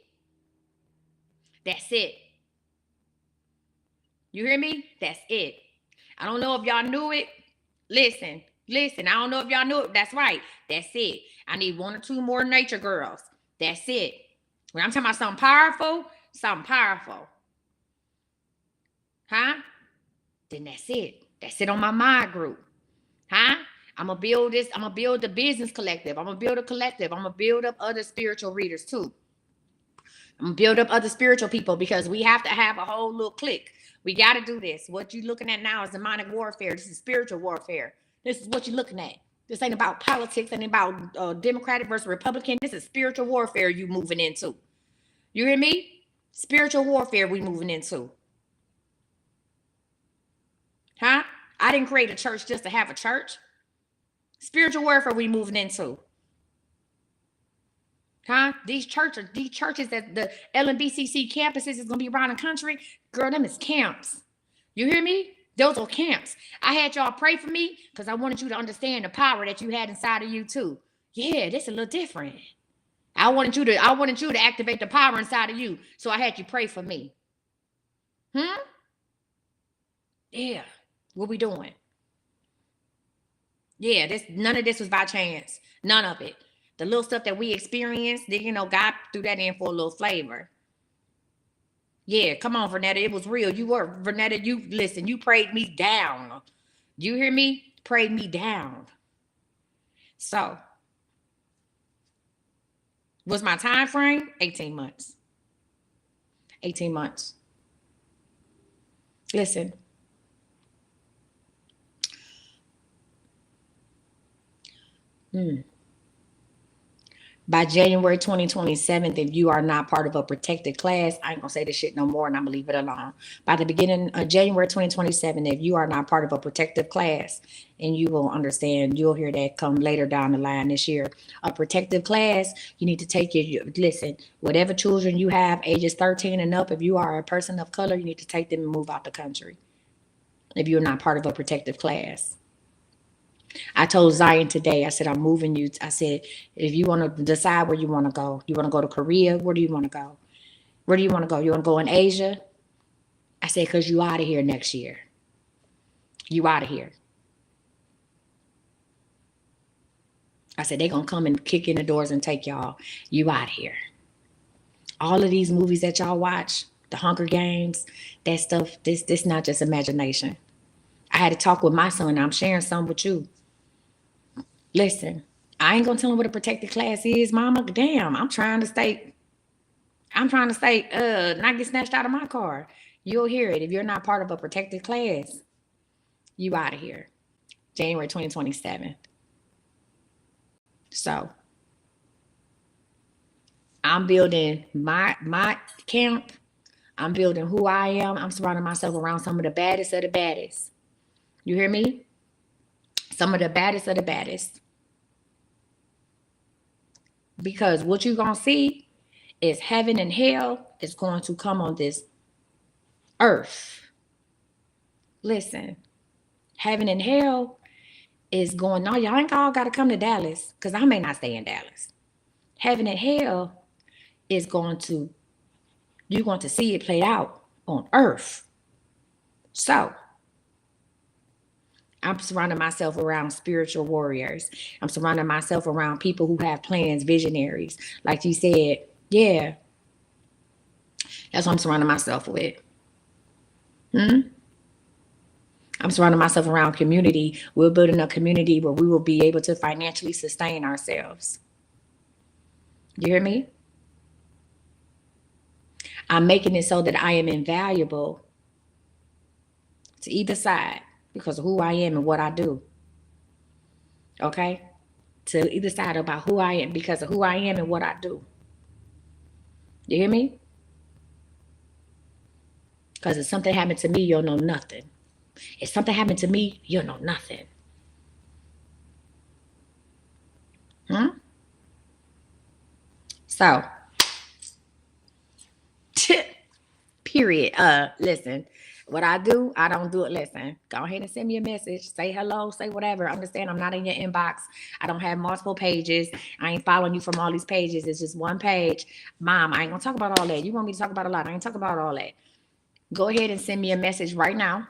That's it. You hear me? That's it. I don't know if y'all knew it. Listen. I don't know if y'all knew it. That's right. That's it. I need one or two more nature girls. That's it. When I'm talking about something powerful, huh? Then that's it. That's it on my mind group. Huh? I'm going to build this. I'm going to build the business collective. I'm going to build a collective. I'm going to build up other spiritual readers too. I'm going to build up other spiritual people because we have to have a whole little clique. We got to do this. What you're looking at now is demonic warfare. This is spiritual warfare. This is what you're looking at. This ain't about politics. Ain't about Democratic versus Republican. This is spiritual warfare you moving into. You hear me? Spiritual warfare we moving into. Huh? I didn't create a church just to have a church. Spiritual warfare we moving into. Huh? These churches that the LMBCC campuses is gonna be around the country, girl, them is camps. You hear me? Those are camps. I had y'all pray for me because I wanted you to understand the power that you had inside of you too. Yeah, this is a little different. I wanted you to activate the power inside of you. So I had you pray for me. Yeah. What we doing? Yeah, none of this was by chance. None of it. The little stuff that we experienced, God threw that in for a little flavor. Yeah, come on, Vernetta. It was real. Vernetta, you prayed me down. You hear me? Prayed me down. So, was my time frame? 18 months. 18 months. Listen. By January 2027, if you are not part of a protected class, I ain't gonna say this shit no more and I'm gonna leave it alone. By the beginning of January 2027, if you are not part of a protective class, and you will understand, you'll hear that come later down the line this year. A protective class, you need to take listen, whatever children you have, ages 13 and up, if you are a person of color, you need to take them and move out the country. If you're not part of a protective class. I told Zion today, I said, I'm moving you. I said, if you want to decide where you want to go, you want to go to Korea? Where do you want to go? Where do you want to go? You want to go in Asia? I said, because you out of here next year. You out of here. I said, they're going to come and kick in the doors and take y'all. You out of here. All of these movies that y'all watch, the Hunger Games, that stuff, this not just imagination. I had to talk with my son. I'm sharing some with you. Listen, I ain't gonna tell him what a protected class is, mama. Damn, I'm trying to stay. I'm trying to say, not get snatched out of my car. You'll hear it. If you're not part of a protected class, you out of here. January 2027. So I'm building my camp. I'm building who I am. I'm surrounding myself around some of the baddest of the baddest. You hear me? Some of the baddest of the baddest. Because what you're going to see is heaven and hell is going to come on this earth. Listen, heaven and hell is going on. Y'all ain't all got to come to Dallas because I may not stay in Dallas. Heaven and hell is going to, you're going to see it played out on earth. So I'm surrounding myself around spiritual warriors. I'm surrounding myself around people who have plans, visionaries. Like you said, yeah. That's what I'm surrounding myself with. I'm surrounding myself around community. We're building a community where we will be able to financially sustain ourselves. You hear me? I'm making it so that I am invaluable to either side because of who I am and what I do. Okay? To either side about who I am because of who I am and what I do. You hear me? Because if something happened to me, you'll know nothing. If something happened to me, you'll know nothing. So, period. Listen, what I do, I don't do it. Listen, go ahead and send me a message. Say hello, say whatever. Understand I'm not in your inbox. I don't have multiple pages. I ain't following you from all these pages. It's just one page. Mom, I ain't gonna talk about all that. You want me to talk about a lot. I ain't talking about all that. Go ahead and send me a message right now.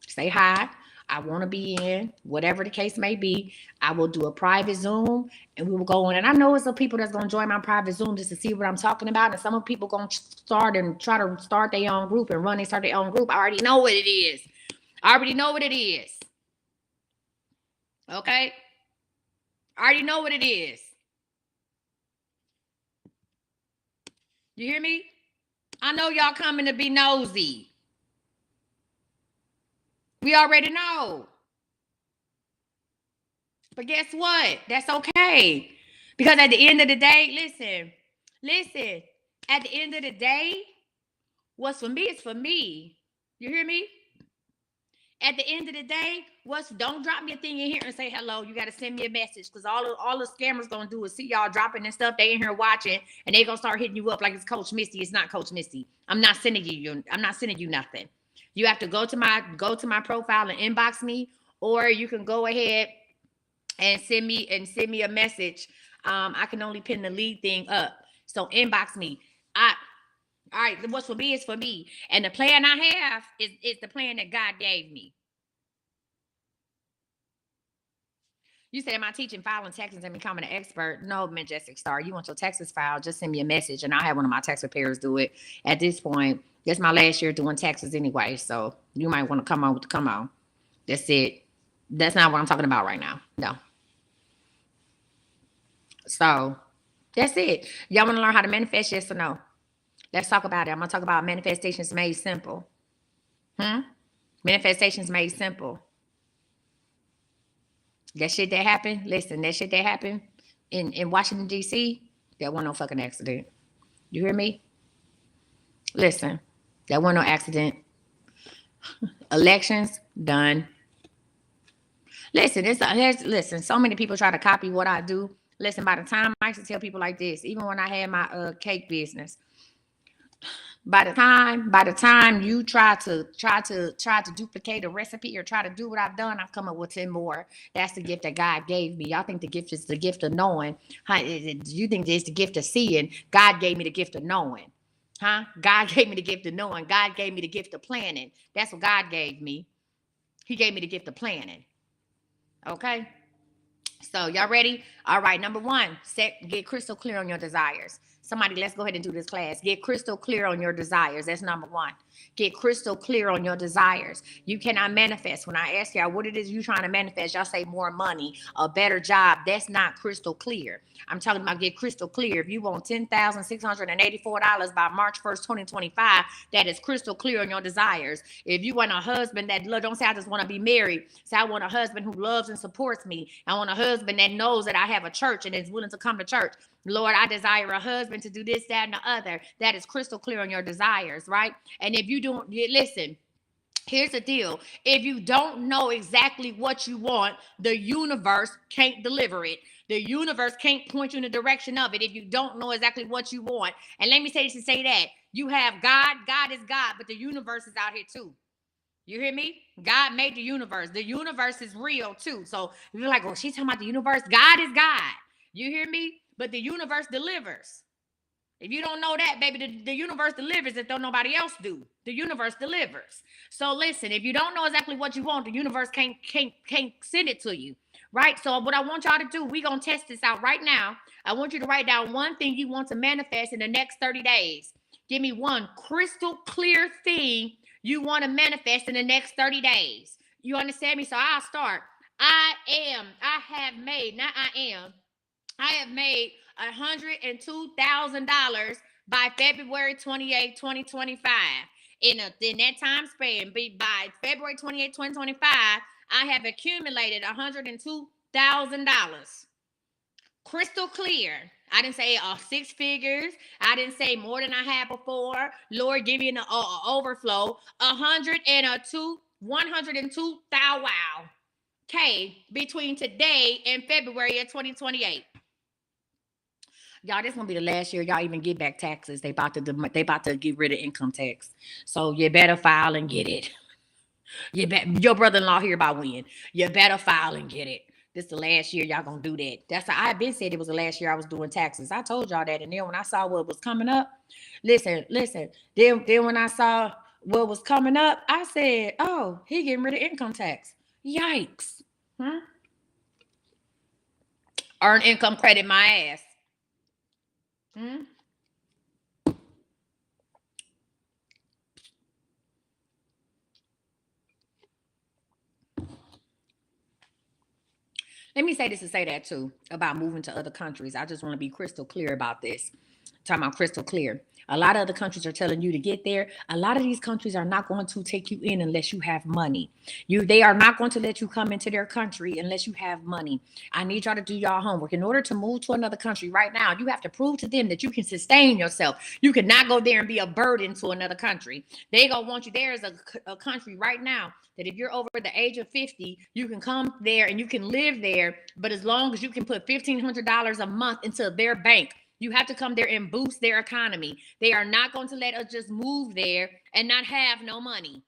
Say hi. I want to be in, whatever the case may be. I will do a private Zoom and we will go on. And I know it's some people that's going to join my private Zoom just to see what I'm talking about. And some of people going to start and try to start their own group and run and start their own group. I already know what it is. I already know what it is. Okay? I already know what it is. You hear me? I know y'all coming to be nosy. We already know. But guess what? That's okay. Because at the end of the day, listen. At the end of the day, what's for me is for me. You hear me? At the end of the day, don't drop me a thing in here and say hello. You got to send me a message because all the scammers gonna do is see y'all dropping and stuff. They in here watching and they gonna start hitting you up like it's Coach Misty. It's not Coach Misty. I'm not sending you nothing. You have to go to my profile and inbox me, or you can go ahead and send me a message. I can only pin the lead thing up. So inbox me. All right, what's for me is for me. And the plan I have is the plan that God gave me. You said, am I teaching filing taxes and becoming an expert? No, Majestic Star. You want your taxes filed, just send me a message and I'll have one of my tax preparers do it. At this point, that's my last year doing taxes anyway. So you might want to come on. That's it. That's not what I'm talking about right now. No. So that's it. Y'all want to learn how to manifest? Yes or no? Let's talk about it. I'm going to talk about manifestations made simple. Manifestations made simple. That shit that happened, listen, that shit that happened in Washington, D.C., that wasn't no fucking accident. You hear me? Listen, that wasn't no accident. Elections, done. Listen, so many people try to copy what I do. Listen, by the time I used to tell people like this, even when I had my cake business, by the time you try to duplicate a recipe or try to do what I've done, I've come up with 10 more. That's the gift that God gave me. Y'all think the gift is the gift of knowing. You think it's the gift of seeing. God gave me the gift of knowing. God gave me the gift of knowing. God gave me the gift of planning. That's what God gave me. He gave me the gift of planning. Okay? So y'all ready? All right. Number one, get crystal clear on your desires. Somebody, let's go ahead and do this class. Get crystal clear on your desires. That's number one. Get crystal clear on your desires. You cannot manifest. When I ask y'all what it is you're trying to manifest, y'all say more money, a better job. That's not crystal clear. I'm talking about get crystal clear. If you want $10,684 by March 1st, 2025, that is crystal clear on your desires. If you want a husband that don't say I just want to be married. Say I want a husband who loves and supports me. I want a husband that knows that I have a church and is willing to come to church. Lord, I desire a husband to do this, that, and the other. That is crystal clear on your desires, right? And if you don't, listen, here's the deal. If you don't know exactly what you want, the universe can't deliver it. The universe can't point you in the direction of it if you don't know exactly what you want. And let me say this and say that. You have God. God is God, but the universe is out here too. You hear me? God made the universe. The universe is real too. So you're like, oh, she's talking about the universe. God is God. You hear me? But the universe delivers. If you don't know that, baby, the universe delivers if don't nobody else do. The universe delivers. So listen, if you don't know exactly what you want, the universe can't send it to you. Right? So what I want y'all to do, we're going to test this out right now. I want you to write down one thing you want to manifest in the next 30 days. Give me one crystal clear thing you want to manifest in the next 30 days. You understand me? So I'll start. I have made $102,000 by February 28, 2025. In that time span, by February 28, 2025, I have accumulated $102,000. Crystal clear. I didn't say 6 figures. I didn't say more than I had before. Lord, give me an overflow. 102,000 wow. K between today and February of 2028. Y'all, this gonna be the last year y'all even get back taxes. They about to get rid of income tax. So you better file and get it. Your brother-in-law here by when. You better file and get it. This the last year y'all gonna do that. That's how I've been said it was the last year I was doing taxes. I told y'all that, and then when I saw what was coming up, listen. Then when I saw what was coming up, I said, "Oh, he getting rid of income tax. Yikes!" Earn income credit, my ass. Let me say this and say that too about moving to other countries. I just want to be crystal clear about this. Talking about crystal clear. A lot of other countries are telling you to get there. A lot of these countries are not going to take you in unless you have money. They are not going to let you come into their country unless you have money. I need y'all to do y'all homework. In order to move to another country right now, you have to prove to them that you can sustain yourself. You cannot go there and be a burden to another country. They gonna want you. There is a country right now that if you're over the age of 50, you can come there and you can live there, but as long as you can put $1,500 a month into their bank. You have to come there and boost their economy. They are not going to let us just move there and not have no money.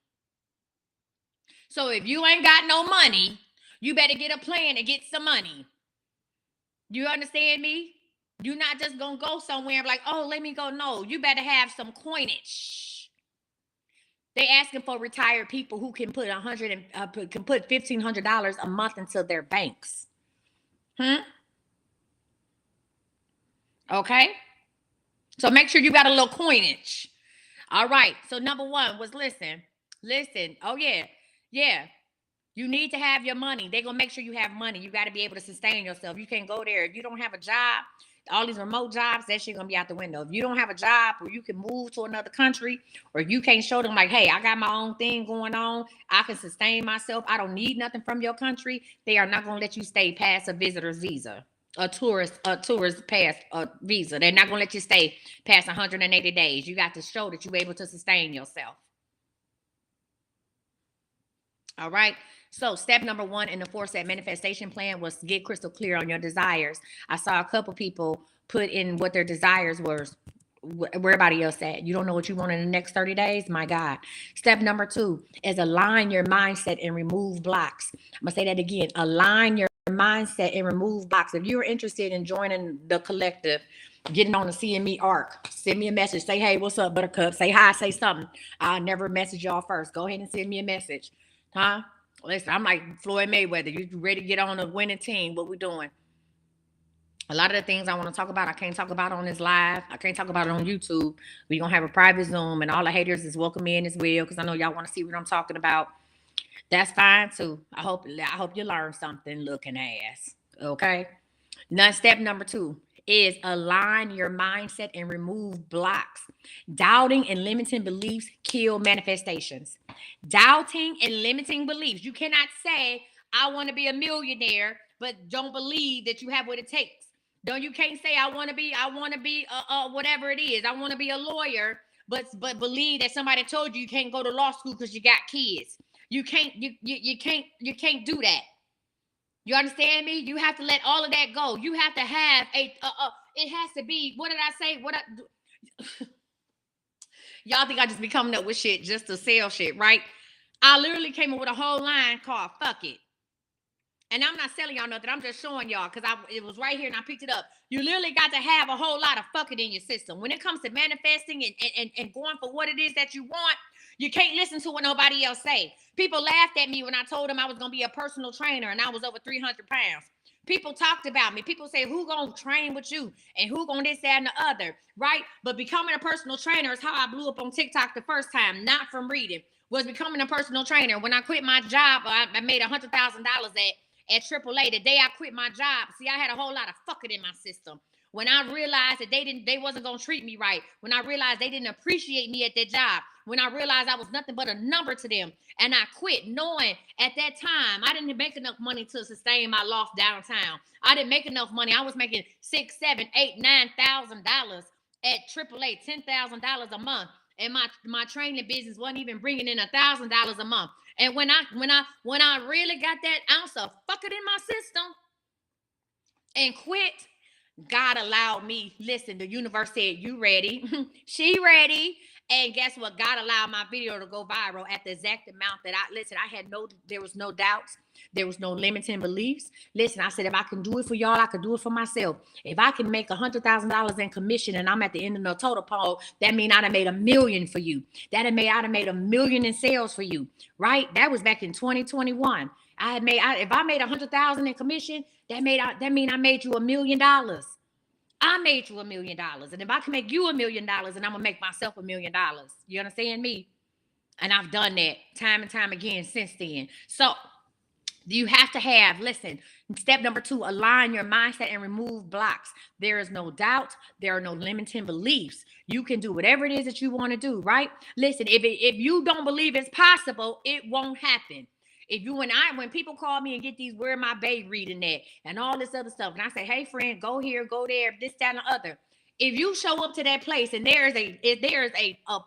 So if you ain't got no money, you better get a plan and get some money. You understand me? You're not just going to go somewhere like, oh, let me go. No, you better have some coinage. They asking for retired people who can put $1,500 a month into their banks. Okay? So make sure you got a little coinage. All right. So number one was listen. Oh, yeah. You need to have your money. They're going to make sure you have money. You got to be able to sustain yourself. You can't go there. If you don't have a job, all these remote jobs, that shit going to be out the window. If you don't have a job or you can move to another country or you can't show them like, hey, I got my own thing going on. I can sustain myself. I don't need nothing from your country. They are not going to let you stay past a visitor's visa. A tourist pass visa. They're not going to let you stay past 180 days. You got to show that you're able to sustain yourself. All right. So step number one in the 4-step manifestation plan was to get crystal clear on your desires. I saw a couple people put in what their desires were. Where everybody else at? You don't know what you want in the next 30 days? My God. Step number 2 is align your mindset and remove blocks. I'm going to say that again. Align your mindset and remove blocks. If you're interested in joining the collective, getting on the CME arc, send me a message. Say, hey, what's up, Buttercup? Say hi, say something. I'll never message y'all first. Go ahead and send me a message. Listen, I'm like Floyd Mayweather. You ready to get on a winning team? What we doing? A lot of the things I want to talk about, I can't talk about on this live. I can't talk about it on YouTube. We're gonna have a private Zoom, and all the haters is welcome in as well, because I know y'all want to see what I'm talking about. That's fine too. I hope you learn something, looking ass. Okay. Now, step number 2 is align your mindset and remove blocks. Doubting and limiting beliefs kill manifestations. Doubting and limiting beliefs. You cannot say, I want to be a millionaire, but don't believe that you have what it takes. Don't you can't say I want to be whatever it is. I want to be a lawyer, but believe that somebody told you can't go to law school because you got kids. You can't do that. You understand me? You have to let all of that go. You have to have it has to be, what did I say? Y'all think I just be coming up with shit just to sell shit, right? I literally came up with a whole line called Fuck It. And I'm not selling y'all nothing. I'm just showing y'all because it was right here and I picked it up. You literally got to have a whole lot of fuck it in your system. When it comes to manifesting and going for what it is that you want, you can't listen to what nobody else say. People laughed at me when I told them I was going to be a personal trainer and I was over 300 pounds. People talked about me. People say, who going to train with you? And who going to this, that, and the other, right? But becoming a personal trainer is how I blew up on TikTok the first time, not from reading. Was becoming a personal trainer. When I quit my job, I made $100,000 at AAA. The day I quit my job, see, I had a whole lot of fucking in my system. When I realized that they wasn't gonna treat me right, when I realized they didn't appreciate me at their job, when I realized I was nothing but a number to them, and I quit, knowing at that time I didn't make enough money to sustain my loft downtown. I didn't make enough money. I was making $6, $7, $8, $9,000 at AAA, $10,000 a month, and my training business wasn't even bringing in $1,000 a month. And when I really got that ounce of fuck it in my system and quit, God allowed me. Listen, the universe said, "You ready?" She ready. And guess what? God allowed my video to go viral at the exact amount that there was no doubts. There was no limiting beliefs. Listen, I said, if I can do it for y'all, I can do it for myself. If I can make $100,000 in commission and I'm at the end of the total pole, that means I'd have made $1 million for you. I'd have made $1 million in sales for you, right? That was back in 2021. If I made $100,000 in commission, that mean I made you $1 million. I made you $1 million. And if I can make you $1 million, and I'm gonna make myself $1 million. You understand me? And I've done that time and time again since then. So you have to listen, step number 2, align your mindset and remove blocks. There is no doubt. There are no limiting beliefs. You can do whatever it is that you want to do, right? Listen, if you don't believe it's possible, it won't happen. When people call me and get these where my babe reading that and all this other stuff, and I say, hey friend, go here, go there, this, that, and the other. If you show up to that place and there is a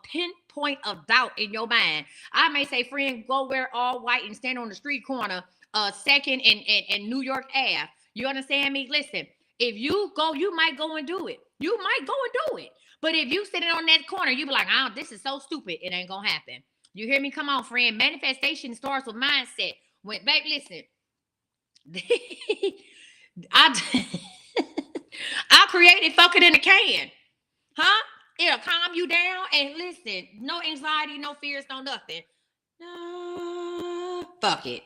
pinpoint of doubt in your mind, I may say, friend, go wear all white and stand on the street corner, 2nd and New York Ave. You understand me? Listen, if you go, you might go and do it. You might go and do it. But if you sitting on that corner, you be like, oh, this is so stupid. It ain't gonna happen. You hear me? Come on, friend. Manifestation starts with mindset. Babe, listen. I created fuck it in a can. Huh? It'll calm you down. And listen, no anxiety, no fears, no nothing. Fuck it.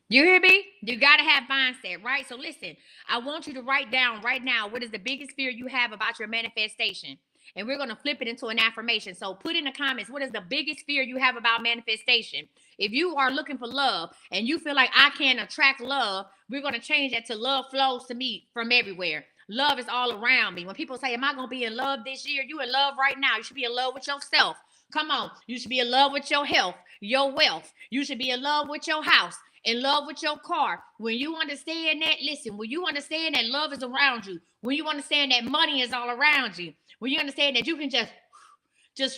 You hear me? You got to have mindset, right? So listen, I want you to write down right now, what is the biggest fear you have about your manifestation? And we're going to flip it into an affirmation. So put in the comments, what is the biggest fear you have about manifestation? If you are looking for love and you feel like I can attract love, we're going to change that to love flows to me from everywhere. Love is all around me. When people say, am I going to be in love this year? You in love right now. You should be in love with yourself. Come on. You should be in love with your health, your wealth. You should be in love with your house, in love with your car. When you understand that, listen, when you understand that love is around you, when you understand that money is all around you, when you understand that you can just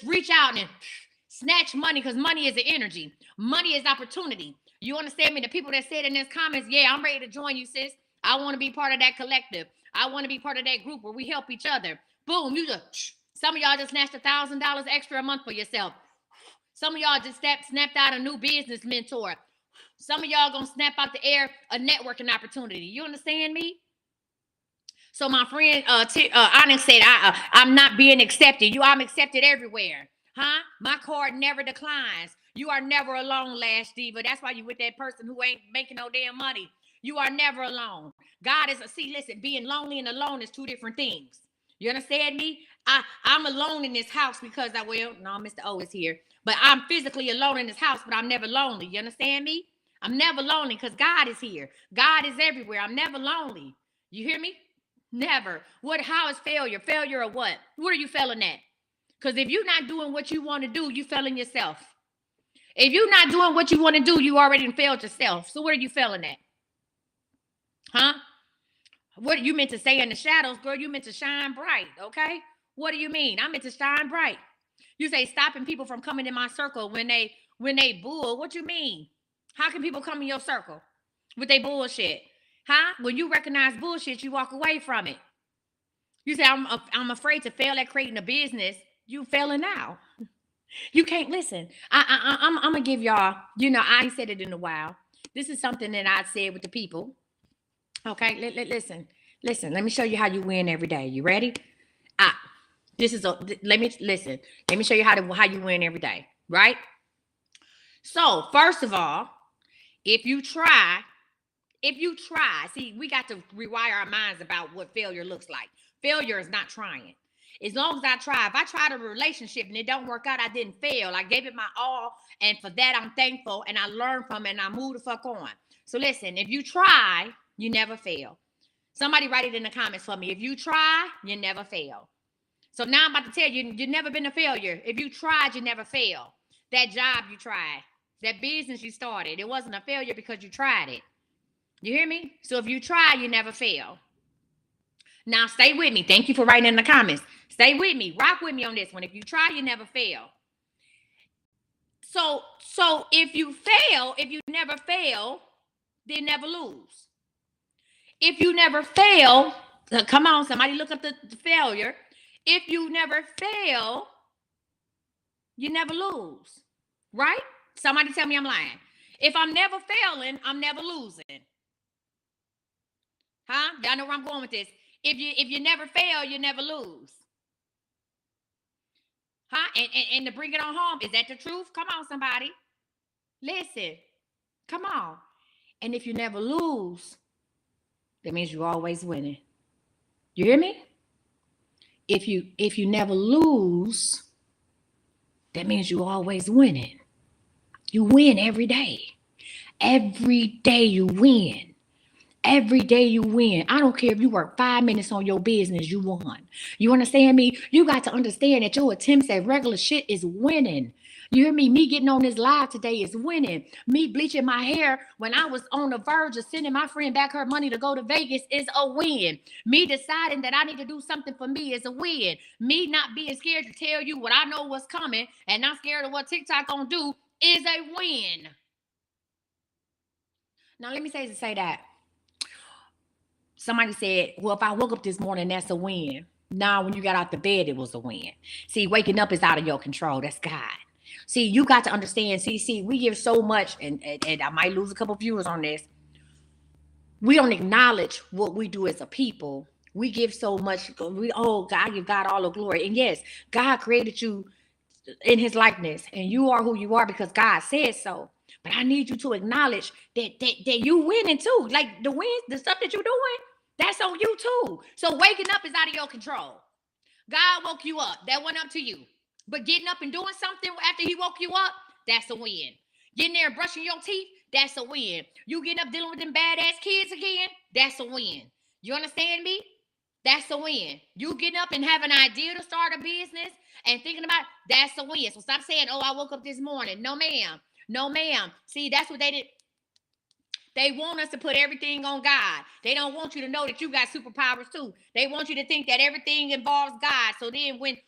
reach out and snatch money, because money is the energy. Money is opportunity. You understand me? The people that said in this comments, yeah, I'm ready to join you, sis. I want to be part of that collective. I want to be part of that group where we help each other. Boom, some of y'all just snatched $1,000 extra a month for yourself. Some of y'all just snapped out a new business mentor. Some of y'all gonna snap out the air a networking opportunity. You understand me? So my friend Onyx said, I'm not being accepted. I'm accepted everywhere. Huh? My card never declines. You are never alone, Lash Diva. That's why you with that person who ain't making no damn money. You are never alone. God is listen, being lonely and alone is two different things. You understand me? I'm alone in this house because no, Mr. O is here, but I'm physically alone in this house, but I'm never lonely. You understand me? I'm never lonely because God is here. God is everywhere. I'm never lonely. You hear me? Never. How is failure? Failure or what? What are you failing at? Because if you're not doing what you want to do, you failing yourself. If you're not doing what you want to do, you already failed yourself. So what are you failing at? Huh? What you meant to stay in the shadows, girl? You meant to shine bright, okay? What do you mean? I meant to shine bright. You say stopping people from coming in my circle when they bull. What you mean? How can people come in your circle with their bullshit? Huh? When you recognize bullshit, you walk away from it. You say I'm afraid to fail at creating a business. You failing now. You can't listen. I'm gonna give y'all. I ain't said it in a while. This is something that I said with the people. Okay, listen. Let me show you how you win every day. You ready? Let me show you how you win every day. Right? So first of all, if you try, see, we got to rewire our minds about what failure looks like. Failure is not trying. As long as I try, if I tried a relationship and it don't work out, I didn't fail. I gave it my all, and for that I'm thankful, and I learned from it, and I moved the fuck on. So listen, if you try, you never fail. Somebody write it in the comments for me. If you try, you never fail. So now I'm about to tell you, you've never been a failure. If you tried, you never fail. That job you tried, that business you started, it wasn't a failure because you tried it. You hear me? So if you try, you never fail. Now stay with me. Thank you for writing in the comments. Stay with me. Rock with me on this one. If you try, you never fail. So if you never fail, then never lose. If you never fail, come on, somebody look up the failure. If you never fail, you never lose. Right? Somebody tell me I'm lying. If I'm never failing, I'm never losing. Huh? Y'all know where I'm going with this. If you never fail, you never lose. Huh? And to bring it on home, is that the truth? Come on, somebody. Listen. Come on. And if you never lose, that means you're always winning. You hear me? If you never lose, that means you're always winning. You win every day. Every day you win. Every day you win. I don't care if you work 5 minutes on your business, you won. You understand me? You got to understand that your attempts at regular shit is winning. You hear me? Me getting on this live today is winning. Me bleaching my hair when I was on the verge of sending my friend back her money to go to Vegas is a win. Me deciding that I need to do something for me is a win. Me not being scared to tell you what I know what's coming and not scared of what TikTok gonna do is a win. Now let me say that. Somebody said, well, if I woke up this morning, that's a win. Now, when you got out the bed, it was a win. See, waking up is out of your control. That's God. See, you got to understand. See, we give so much, and I might lose a couple viewers on this. We don't acknowledge what we do as a people. We give so much. God, give God all the glory. And yes, God created you in his likeness, and you are who you are because God said so. But I need you to acknowledge that you winning too. Like the wins, the stuff that you're doing, that's on you too. So waking up is out of your control. God woke you up. That went up to you. But getting up and doing something after he woke you up, that's a win. Getting there and brushing your teeth, that's a win. You getting up dealing with them badass kids again, that's a win. You understand me? That's a win. You getting up and have an idea to start a business and thinking about it, that's a win. So stop saying, oh, I woke up this morning. No, ma'am. No, ma'am. See, that's what they did. They want us to put everything on God. They don't want you to know that you got superpowers too. They want you to think that everything involves God. So then when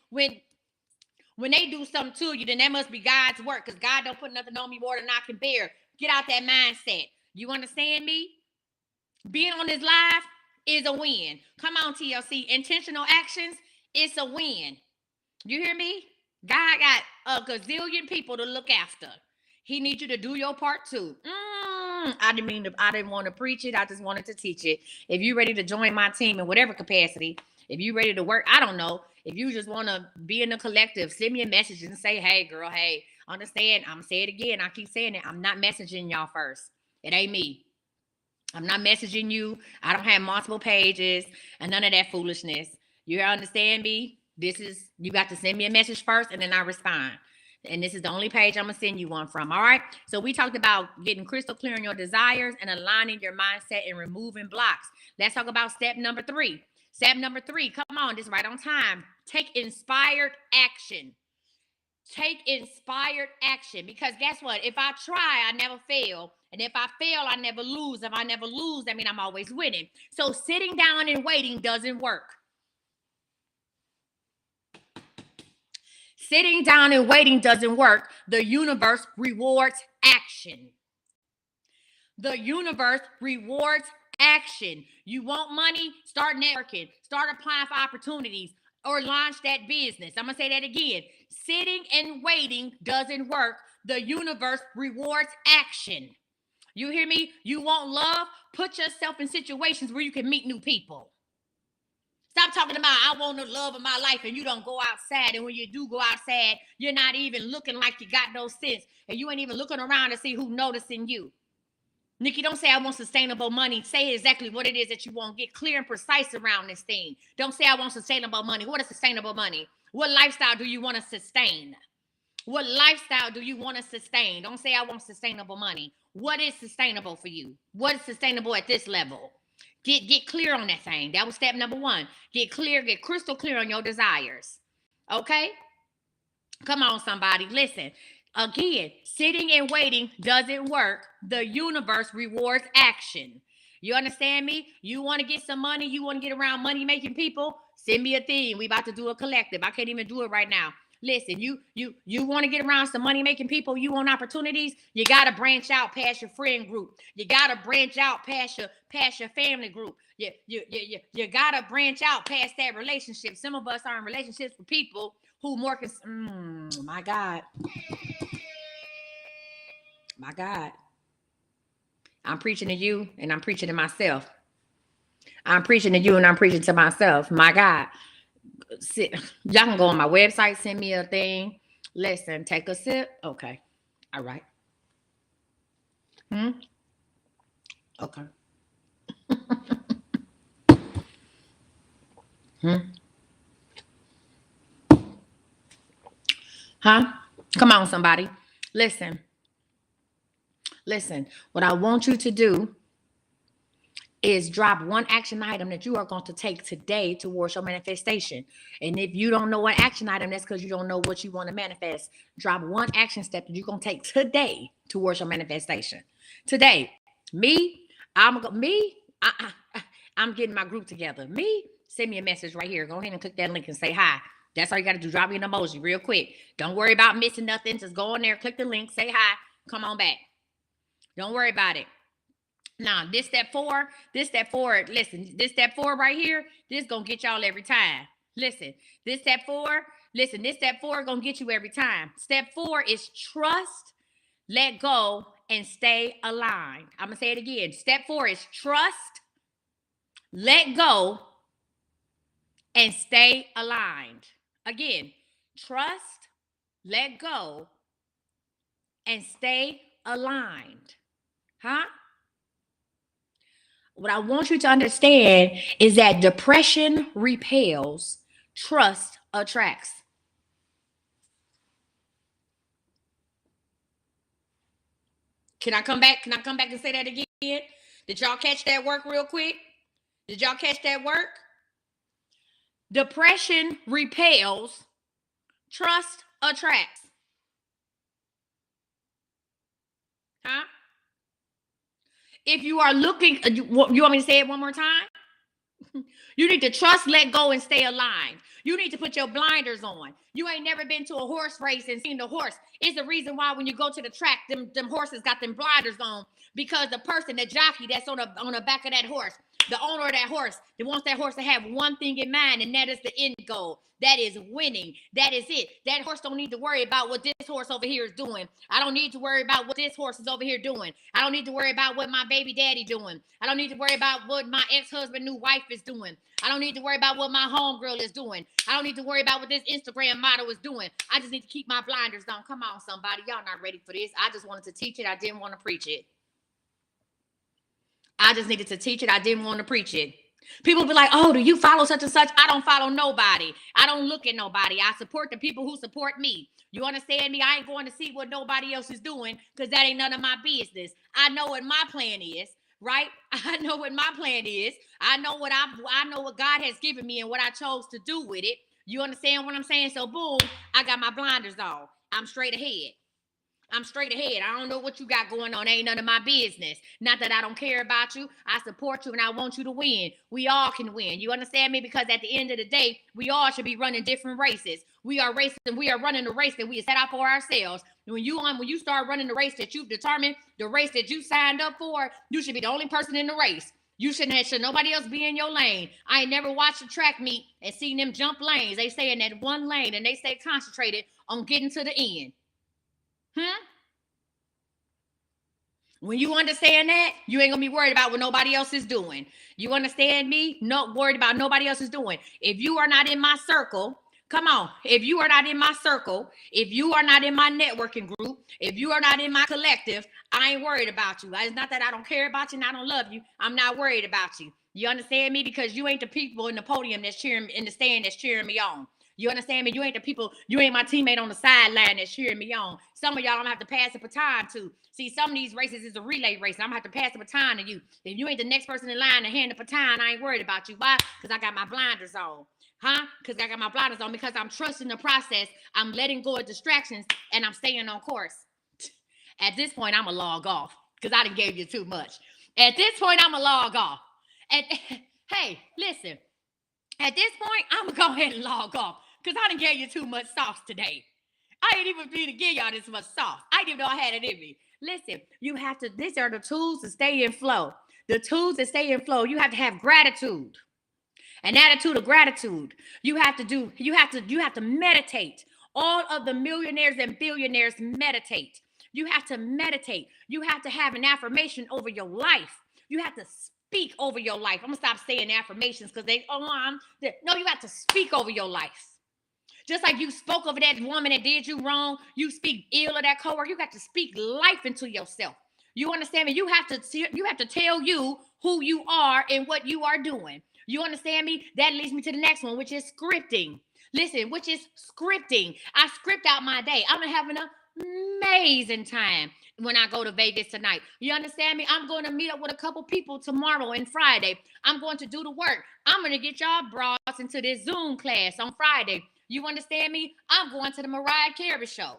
they do something to you, then that must be God's work because God don't put nothing on me more than I can bear. Get out that mindset. You understand me? Being on this live is a win. Come on, TLC. Intentional actions, it's a win. You hear me? God got a gazillion people to look after. He needs you to do your part too. I didn't want to preach it. I just wanted to teach it. If you're ready to join my team in whatever capacity, if you're ready to work, I don't know. If you just want to be in the collective, send me a message and say, hey, girl, hey, understand. I'm saying it again. I keep saying it. I'm not messaging y'all first. It ain't me. I'm not messaging you. I don't have multiple pages and none of that foolishness. You understand me? This is, you got to send me a message first and then I respond. And this is the only page I'm going to send you one from. All right. So we talked about getting crystal clear on your desires and aligning your mindset and removing blocks. Let's talk about step number 3. Step number 3. Come on. This is right on time. Take inspired action. Take inspired action, because guess what? If I try, I never fail. And if I fail, I never lose. If I never lose, that means I'm always winning. So sitting down and waiting doesn't work. Sitting down and waiting doesn't work. The universe rewards action. The universe rewards action. You want money? Start networking. Start applying for opportunities or launch that business. I'm going to say that again. Sitting and waiting doesn't work. The universe rewards action. You hear me? You want love? Put yourself in situations where you can meet new people. Stop talking about, I want the love of my life, and you don't go outside. And when you do go outside, you're not even looking like you got no sense. And you ain't even looking around to see who's noticing you. Nikki, don't say I want sustainable money. Say exactly what it is that you want. Get clear and precise around this thing. Don't say I want sustainable money. What is sustainable money? What lifestyle do you want to sustain? What lifestyle do you want to sustain? Don't say I want sustainable money. What is sustainable for you? What is sustainable at this level? Get clear on that thing. That was step number 1. Get clear, get crystal clear on your desires. Okay? Come on, somebody. Listen. Again, sitting and waiting doesn't work. The universe rewards action. You understand me? You want to get some money? You want to get around money-making people? Send me a thing. We about to do a collective. I can't even do it right now. Listen, you want to get around some money-making people, you want opportunities, you got to branch out past your friend group. You got to branch out past your family group. You got to branch out past that relationship. Some of us are in relationships with people who more my God. My God. I'm preaching to you and I'm preaching to myself. I'm preaching to you and I'm preaching to myself. My God. Y'all can go on my website, send me a thing. Listen, take a sip. Okay. All right. Okay. Huh? Come on, somebody. Listen. What I want you to do is drop one action item that you are going to take today towards your manifestation. And if you don't know what action item, that's because you don't know what you want to manifest. Drop one action step that you're going to take today towards your manifestation. Today, I'm getting my group together. Send me a message right here. Go ahead and click that link and say hi. That's all you got to do. Drop me an emoji real quick. Don't worry about missing nothing. Just go on there, click the link, say hi, come on back. Don't worry about it. Now, this step 4, listen, this step 4 right here, this gonna get y'all every time. Listen, this step 4 gonna get you every time. Step 4 is trust, let go, and stay aligned. I'm gonna say it again. Step 4 is trust, let go, and stay aligned. Again, trust, let go, and stay aligned. Huh? What I want you to understand is that depression repels, trust attracts. Can I come back? Can I come back and say that again? Did y'all catch that work real quick? Did y'all catch that work? Depression repels, trust attracts. Huh? If you are looking, you want me to say it one more time? You need to trust, let go, and stay aligned. You need to put your blinders on. You ain't never been to a horse race and seen the horse. It's the reason why when you go to the track, them horses got them blinders on, because the person, the jockey that's on the back of that horse, the owner of that horse, they wants that horse to have one thing in mind, and that is the end goal. That is winning. That is it. That horse don't need to worry about what this horse over here is doing. I don't need to worry about what this horse is over here doing. I don't need to worry about what my baby daddy doing. I don't need to worry about what my ex-husband, new wife is doing. I don't need to worry about what my homegirl is doing. I don't need to worry about what this Instagram model is doing. I just need to keep my blinders on. Come on, somebody. Y'all not ready for this. I just wanted to teach it. I didn't want to preach it. I just needed to teach it. I didn't want to preach it. People be like, oh, do you follow such and such? I don't follow nobody. I don't look at nobody. I support the people who support me. You understand me? I ain't going to see what nobody else is doing because that ain't none of my business. I know what my plan is, right? I know what my plan is. I know what God has given me and what I chose to do with it. You understand what I'm saying? So boom, I got my blinders on. I'm straight ahead. I'm straight ahead. I don't know what you got going on. Ain't none of my business. Not that I don't care about you. I support you and I want you to win. We all can win. You understand me? Because at the end of the day, we all should be running different races. We are racing. We are running the race that we set out for ourselves. When you start running the race that you've determined, the race that you signed up for, you should be the only person in the race. You shouldn't should nobody else be in your lane. I ain't never watched a track meet and seen them jump lanes. They stay in that one lane and they stay concentrated on getting to the end. When you understand that, you ain't gonna be worried about what nobody else is doing. You understand me? Not worried about nobody else is doing. If you are not in my circle, come on. If you are not in my circle, if you are not in my networking group, if you are not in my collective, I ain't worried about you. It's not that I don't care about you and I don't love you. I'm not worried about you. You understand me? Because you ain't the people in the podium that's cheering in the stand that's cheering me on. You understand me? You ain't the people, you ain't my teammate on the sideline that's cheering me on. Some of y'all I'm gonna have to pass the baton to. See, some of these races is a relay race. I'm gonna have to pass the baton to you. If you ain't the next person in line to hand the baton, I ain't worried about you. Why? Because I got my blinders on. Because I got my blinders on, because I'm trusting the process. I'm letting go of distractions and I'm staying on course. At this point, I'm gonna log off because I done gave you too much. At this point, I'm gonna log off. Hey, listen. At this point, I'm gonna go ahead and log off because I done gave you too much sauce today. I ain't even need to give y'all this much sauce. I didn't even know I had it in me. Listen, you have to, these are the tools to stay in flow. The tools to stay in flow, you have to have gratitude. An attitude of gratitude. You have to meditate. All of the millionaires and billionaires meditate. You have to meditate. You have to have an affirmation over your life. You have to speak over your life. I'm gonna stop saying affirmations because no, you have to speak over your life. Just like you spoke over that woman that did you wrong, you speak ill of that coworker. You got to speak life into yourself. You understand me? You have to tell you who you are and what you are doing. You understand me? That leads me to the next one, which is scripting. Listen, which is scripting. I script out my day. I'm having an amazing time when I go to Vegas tonight. You understand me? I'm going to meet up with a couple people tomorrow and Friday. I'm going to do the work. I'm going to get y'all broads into this Zoom class on Friday. You understand me? I'm going to the Mariah Carey show.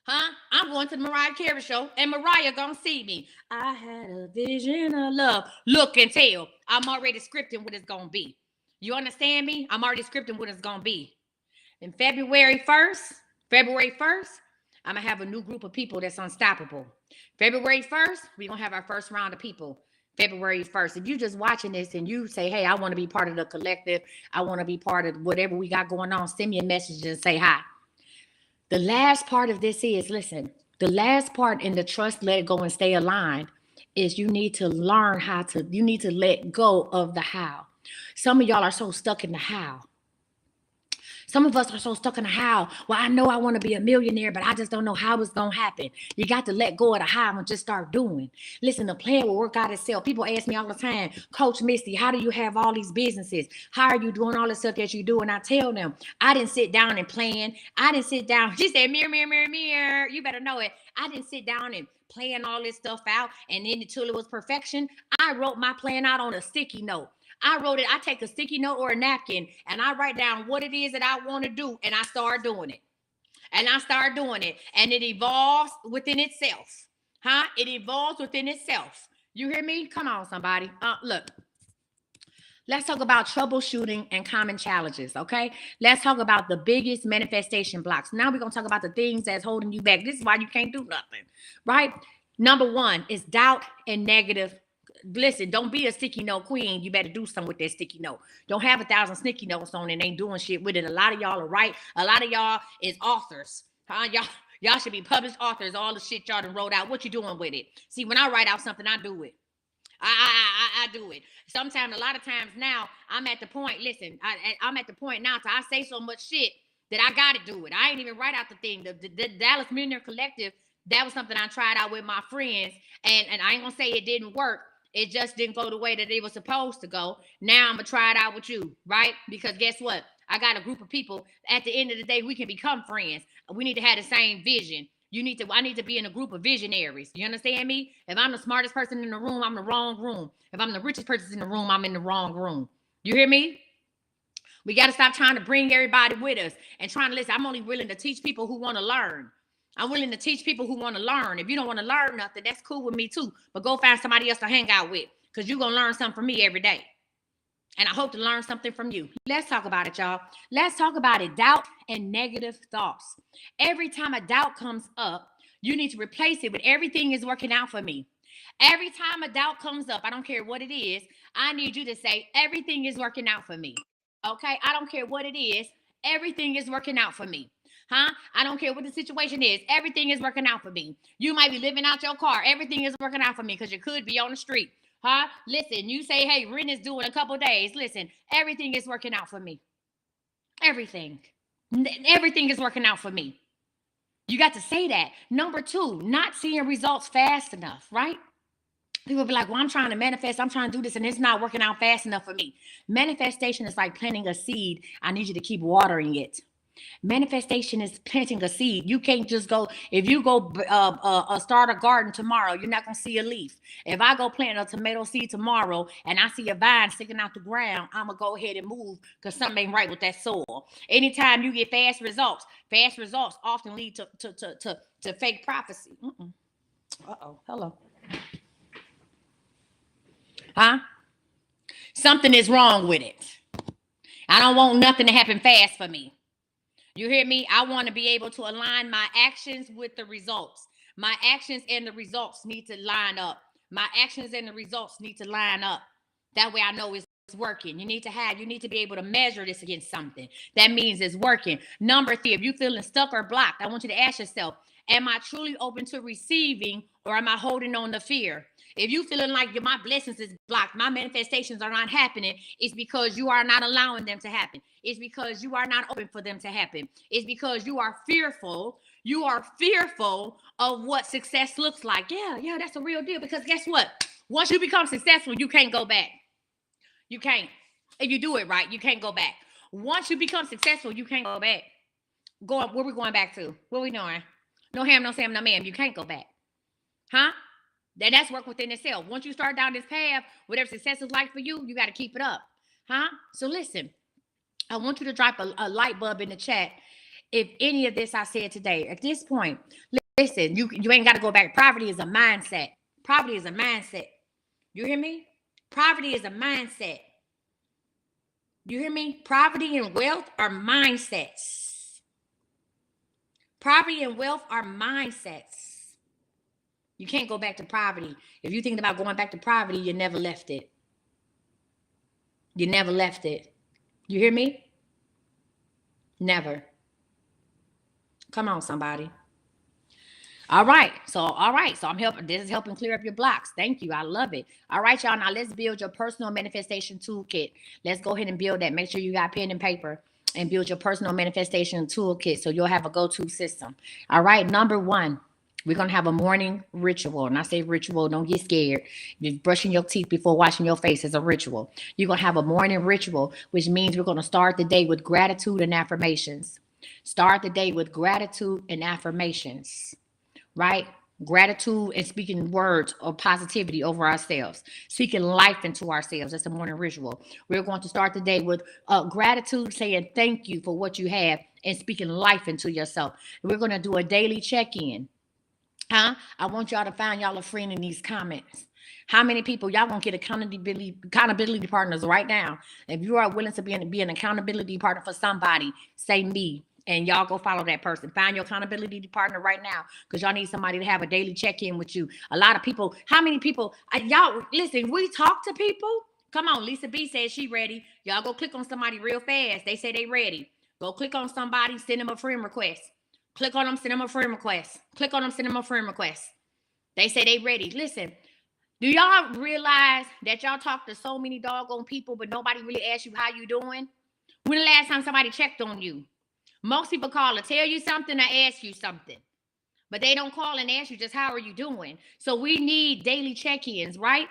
I'm going to the Mariah Carey show, and Mariah gonna see me. I had a vision of love. Look and tell. I'm already scripting what it's gonna be. You understand me? I'm already scripting what it's gonna be. And February 1st, I'm gonna have a new group of people that's unstoppable. February 1st, we're gonna have our first round of people. February 1st. If you're just watching this and you say, hey, I want to be part of the collective, I want to be part of whatever we got going on, send me a message and say hi. The last part of this is, listen, the last part in the trust, let it go and stay aligned is you need to learn you need to let go of the how. Some of y'all are so stuck in the how. Some of us are so stuck in the how. Well, I know I want to be a millionaire, but I just don't know how it's going to happen. You got to let go of the how and just start doing. Listen, the plan will work out itself. People ask me all the time, Coach Misty, how do you have all these businesses? How are you doing all the stuff that you do? And I tell them, I didn't sit down and plan. I didn't sit down. She said, mirror, mirror, mirror, mirror. You better know it. I didn't sit down and plan all this stuff out. And then until it was perfection, I wrote my plan out on a sticky note. I wrote it. I take a sticky note or a napkin and I write down what it is that I want to do. And I start doing it. And it evolves within itself. It evolves within itself. You hear me? Come on, somebody. Look. Let's talk about troubleshooting and common challenges, okay? Let's talk about the biggest manifestation blocks. Now we're going to talk about the things that's holding you back. This is why you can't do nothing, right? Number one is doubt and negative. Listen, don't be a sticky note queen. You better do something with that sticky note. Don't have 1,000 sticky notes on it and ain't doing shit with it. A lot of y'all are right. A lot of y'all is authors. Y'all should be published authors. All the shit y'all done wrote out. What you doing with it? See, when I write out something, I do it. I do it. Sometimes, a lot of times now, I'm at the point, listen, I'm at the point now I say so much shit that I got to do it. I ain't even write out the thing. The Dallas Millionaire Collective, that was something I tried out with my friends, and I ain't going to say it didn't work. It just didn't go the way that it was supposed to go. Now I'm going to try it out with you, right? Because guess what? I got a group of people. At the end of the day, we can become friends. We need to have the same vision. I need to be in a group of visionaries. You understand me? If I'm the smartest person in the room, I'm in the wrong room. If I'm the richest person in the room, I'm in the wrong room. You hear me? We got to stop trying to bring everybody with us and trying to listen. I'm only willing to teach people who want to learn. I'm willing to teach people who want to learn. If you don't want to learn nothing, that's cool with me too. But go find somebody else to hang out with, because you're going to learn something from me every day. And I hope to learn something from you. Let's talk about it, y'all. Let's talk about it. Doubt and negative thoughts. Every time a doubt comes up, you need to replace it with everything is working out for me. Every time a doubt comes up, I don't care what it is, I need you to say, everything is working out for me. Okay? I don't care what it is. Everything is working out for me. Huh? I don't care what the situation is. Everything is working out for me. You might be living out your car. Everything is working out for me, because you could be on the street. Huh? Listen, you say, hey, rent is due in a couple days. Listen, everything is working out for me. Everything. Everything is working out for me. You got to say that. Number two, not seeing results fast enough, right? People be like, well, I'm trying to manifest. I'm trying to do this, and it's not working out fast enough for me. Manifestation is like planting a seed. I need you to keep watering it. Manifestation is planting a seed. You can't just go, if you go start a garden tomorrow, you're not going to see a leaf. If I go plant a tomato seed tomorrow and I see a vine sticking out the ground, I'm going to go ahead and move, because something ain't right with that soil. Anytime you get fast results often lead to fake prophecy. Uh-oh. Hello. Huh? Something is wrong with it. I don't want nothing to happen fast for me. You hear me? I want to be able to align my actions with the results. My actions and the results need to line up. My actions and the results need to line up. That way I know it's working. You need to be able to measure this against something. That means it's working. Number three, if you're feeling stuck or blocked, I want you to ask yourself, am I truly open to receiving, or am I holding on to fear? If you feeling like my blessings is blocked, my manifestations are not happening, it's because you are not allowing them to happen. It's because you are not open for them to happen. It's because you are fearful. You are fearful of what success looks like. Yeah, that's a real deal. Because guess what? Once you become successful, you can't go back. You can't. If you do it right, you can't go back. Once you become successful, you can't go back. Where we going back to? What we doing? No ham, no Sam, no ma'am. You can't go back. Huh? That's work within itself. Once you start down this path, whatever success is like for you, you got to keep it up. Huh? So listen, I want you to drop a light bulb in the chat if any of this I said today. At this point, listen, you ain't got to go back. Poverty is a mindset. Poverty is a mindset. You hear me? Poverty is a mindset. You hear me? Poverty and wealth are mindsets. Poverty and wealth are mindsets. You can't go back to poverty. If you're thinking about going back to poverty, you never left it. You never left it. You hear me? Never. Come on, somebody. All right. So I'm helping. This is helping clear up your blocks. Thank you. I love it. All right, y'all. Now let's build your personal manifestation toolkit. Let's go ahead and build that. Make sure you got pen and paper and build your personal manifestation toolkit so you'll have a go-to system. All right. Number one, we're going to have a morning ritual. And I say ritual, don't get scared. You're brushing your teeth before washing your face is a ritual. You're going to have a morning ritual, which means we're going to start the day with gratitude and affirmations. Start the day with gratitude and affirmations, right? Gratitude and speaking words of positivity over ourselves, speaking life into ourselves. That's the morning ritual. We're going to start the day with gratitude, saying thank you for what you have, and speaking life into yourself. We're going to do a daily check-in. I want y'all to find y'all a friend in these comments. How many people y'all gonna get accountability partners right now? If you are willing to be an accountability partner for somebody, say me, and y'all go follow that person. Find your accountability partner right now, because y'all need somebody to have a daily check-in with you. A lot of people. How many people? Y'all listen. We talk to people. Come on, Lisa B says she ready. Y'all go click on somebody real fast. They say they ready. Go click on somebody. Send them a friend request. Click on them, send them a friend request. Click on them, send them a friend request. They say they ready. Listen, do y'all realize that y'all talk to so many doggone people, but nobody really asks you how you doing? When the last time somebody checked on you? Most people call to tell you something or ask you something, but they don't call and ask you just how are you doing. So we need daily check-ins, right?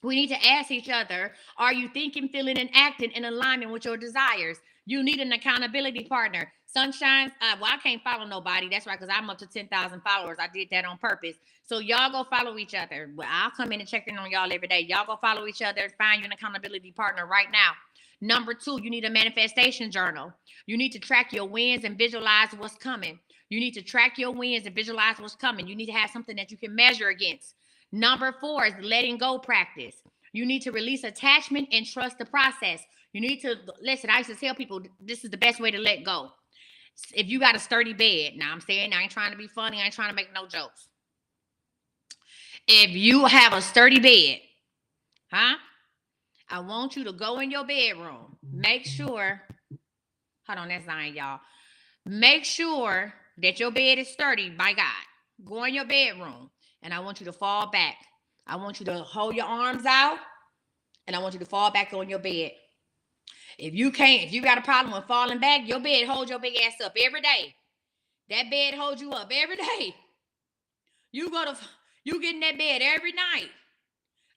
We need to ask each other, are you thinking, feeling, and acting in alignment with your desires? You need an accountability partner. Sunshine, well, I can't follow nobody. That's right, because I'm up to 10,000 followers. I did that on purpose. So y'all go follow each other. Well, I'll come in and check in on y'all every day. Y'all go follow each other and find you an accountability partner right now. Number 2, you need a manifestation journal. You need to track your wins and visualize what's coming. You need to track your wins and visualize what's coming. You need to have something that you can measure against. Number 4 is letting go practice. You need to release attachment and trust the process. You need to listen. I used to tell people this is the best way to let go. If you got a sturdy bed, now I'm saying I ain't trying to be funny, I ain't trying to make no jokes. If you have a sturdy bed, I want you to go in your bedroom. Make sure, hold on, that's Zion, y'all. Make sure that your bed is sturdy, by God. Go in your bedroom, and I want you to fall back. I want you to hold your arms out, and I want you to fall back on your bed. If you got a problem with falling back, your bed holds your big ass up every day. That bed holds you up every day. You get in that bed every night.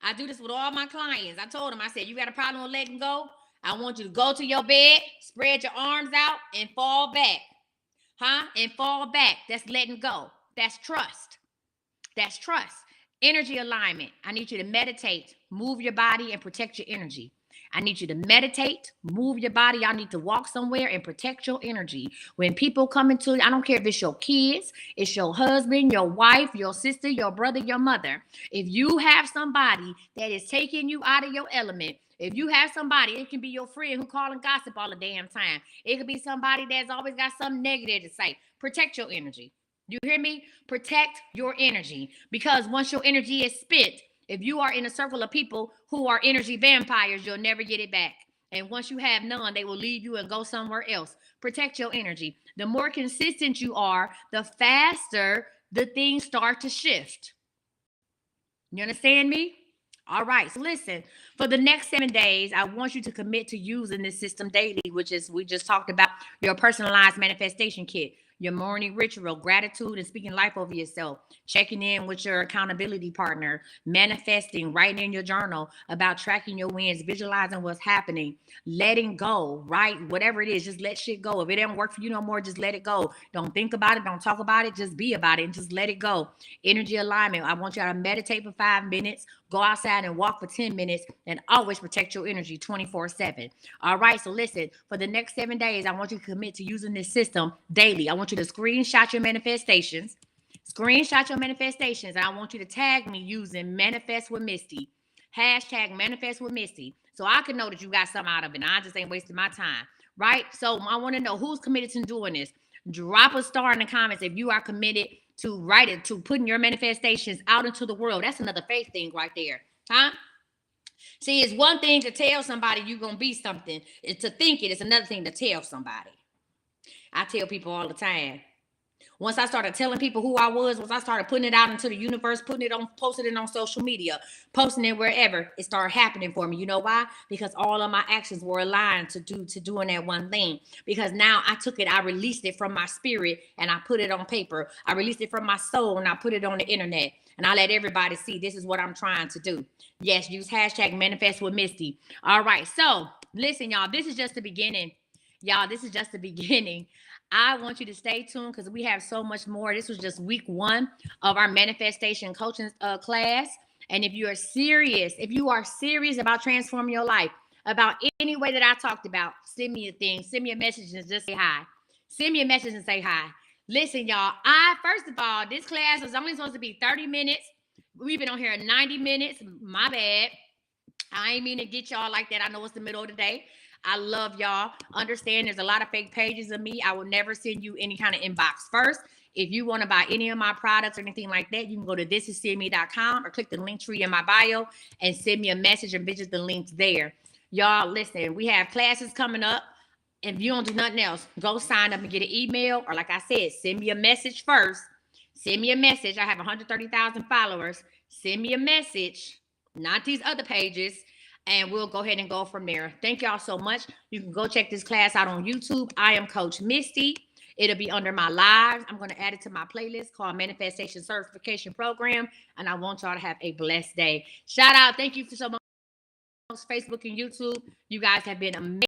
I do this with all my clients. I told them, I said, you got a problem with letting go? I want you to go to your bed, spread your arms out, and fall back. And fall back. That's letting go. That's trust. That's trust. Energy alignment. I need you to meditate, move your body, and protect your energy. I need you to meditate, move your body. Y'all need to walk somewhere and protect your energy. When people come into, I don't care if it's your kids, it's your husband, your wife, your sister, your brother, your mother. If you have somebody that is taking you out of your element, if you have somebody, it can be your friend who call and gossip all the damn time. It could be somebody that's always got something negative to say. Protect your energy. You hear me? Protect your energy. Because once your energy is spent, if you are in a circle of people who are energy vampires, you'll never get it back. And once you have none, they will leave you and go somewhere else. Protect your energy. The more consistent you are, the faster the things start to shift. You understand me? All right. So listen, for the next 7 days, I want you to commit to using this system daily, which is, we just talked about your personalized manifestation kit, your morning ritual, gratitude, and speaking life over yourself, checking in with your accountability partner, manifesting, writing in your journal about tracking your wins, visualizing what's happening, letting go, right? Whatever it is, just let shit go. If it doesn't work for you no more, just let it go. Don't think about it. Don't talk about it. Just be about it and just let it go. Energy alignment. I want you to meditate for 5 minutes, go outside and walk for 10 minutes, and always protect your energy 24/7. All right. So listen, for the next 7 days, I want you to commit to using this system daily. I want you to screenshot your manifestations. And I want you to tag me using Manifest with Misty. Hashtag Manifest with Misty. So I can know that you got something out of it. I just ain't wasting my time. Right? So I want to know who's committed to doing this. Drop a star in the comments if you are committed to writing, to putting your manifestations out into the world. That's another faith thing right there. See, it's one thing to tell somebody you're going to be something. It's to think it. It's another thing to tell somebody. I tell people all the time. Once I started telling people who I was, once I started putting it out into the universe, posting it on social media, posting it wherever, it started happening for me. You know why? Because all of my actions were aligned to doing that one thing. Because now I took it, I released it from my spirit and I put it on paper. I released it from my soul and I put it on the internet. And I let everybody see this is what I'm trying to do. Yes, use hashtag Manifest with Misty. All right. So listen, y'all, this is just the beginning. I want you to stay tuned because we have so much more. This was just week 1 of our manifestation coaching class. And if you are serious about transforming your life, about any way that I talked about, send me a thing, send me a message and just say hi. Send me a message and say hi. Listen, y'all, first of all, this class was only supposed to be 30 minutes. We've been on here 90 minutes. My bad. I ain't mean to get y'all like that. I know it's the middle of the day. I love y'all. Understand there's a lot of fake pages of me. I will never send you any kind of inbox first. If you want to buy any of my products or anything like that, you can go to thisissendme.com or click the link tree in my bio and send me a message and visit the links there. Y'all, listen, we have classes coming up. If you don't do nothing else, go sign up and get an email. Or like I said, send me a message first. Send me a message. I have 130,000 followers. Send me a message, not these other pages. And we'll go ahead and go from there. Thank y'all so much. You can go check this class out on YouTube. I am Coach Misty. It'll be under my lives. I'm going to add it to my playlist called Manifestation Certification Program. And I want y'all to have a blessed day. Shout out. Thank you for so much, Facebook and YouTube. You guys have been amazing.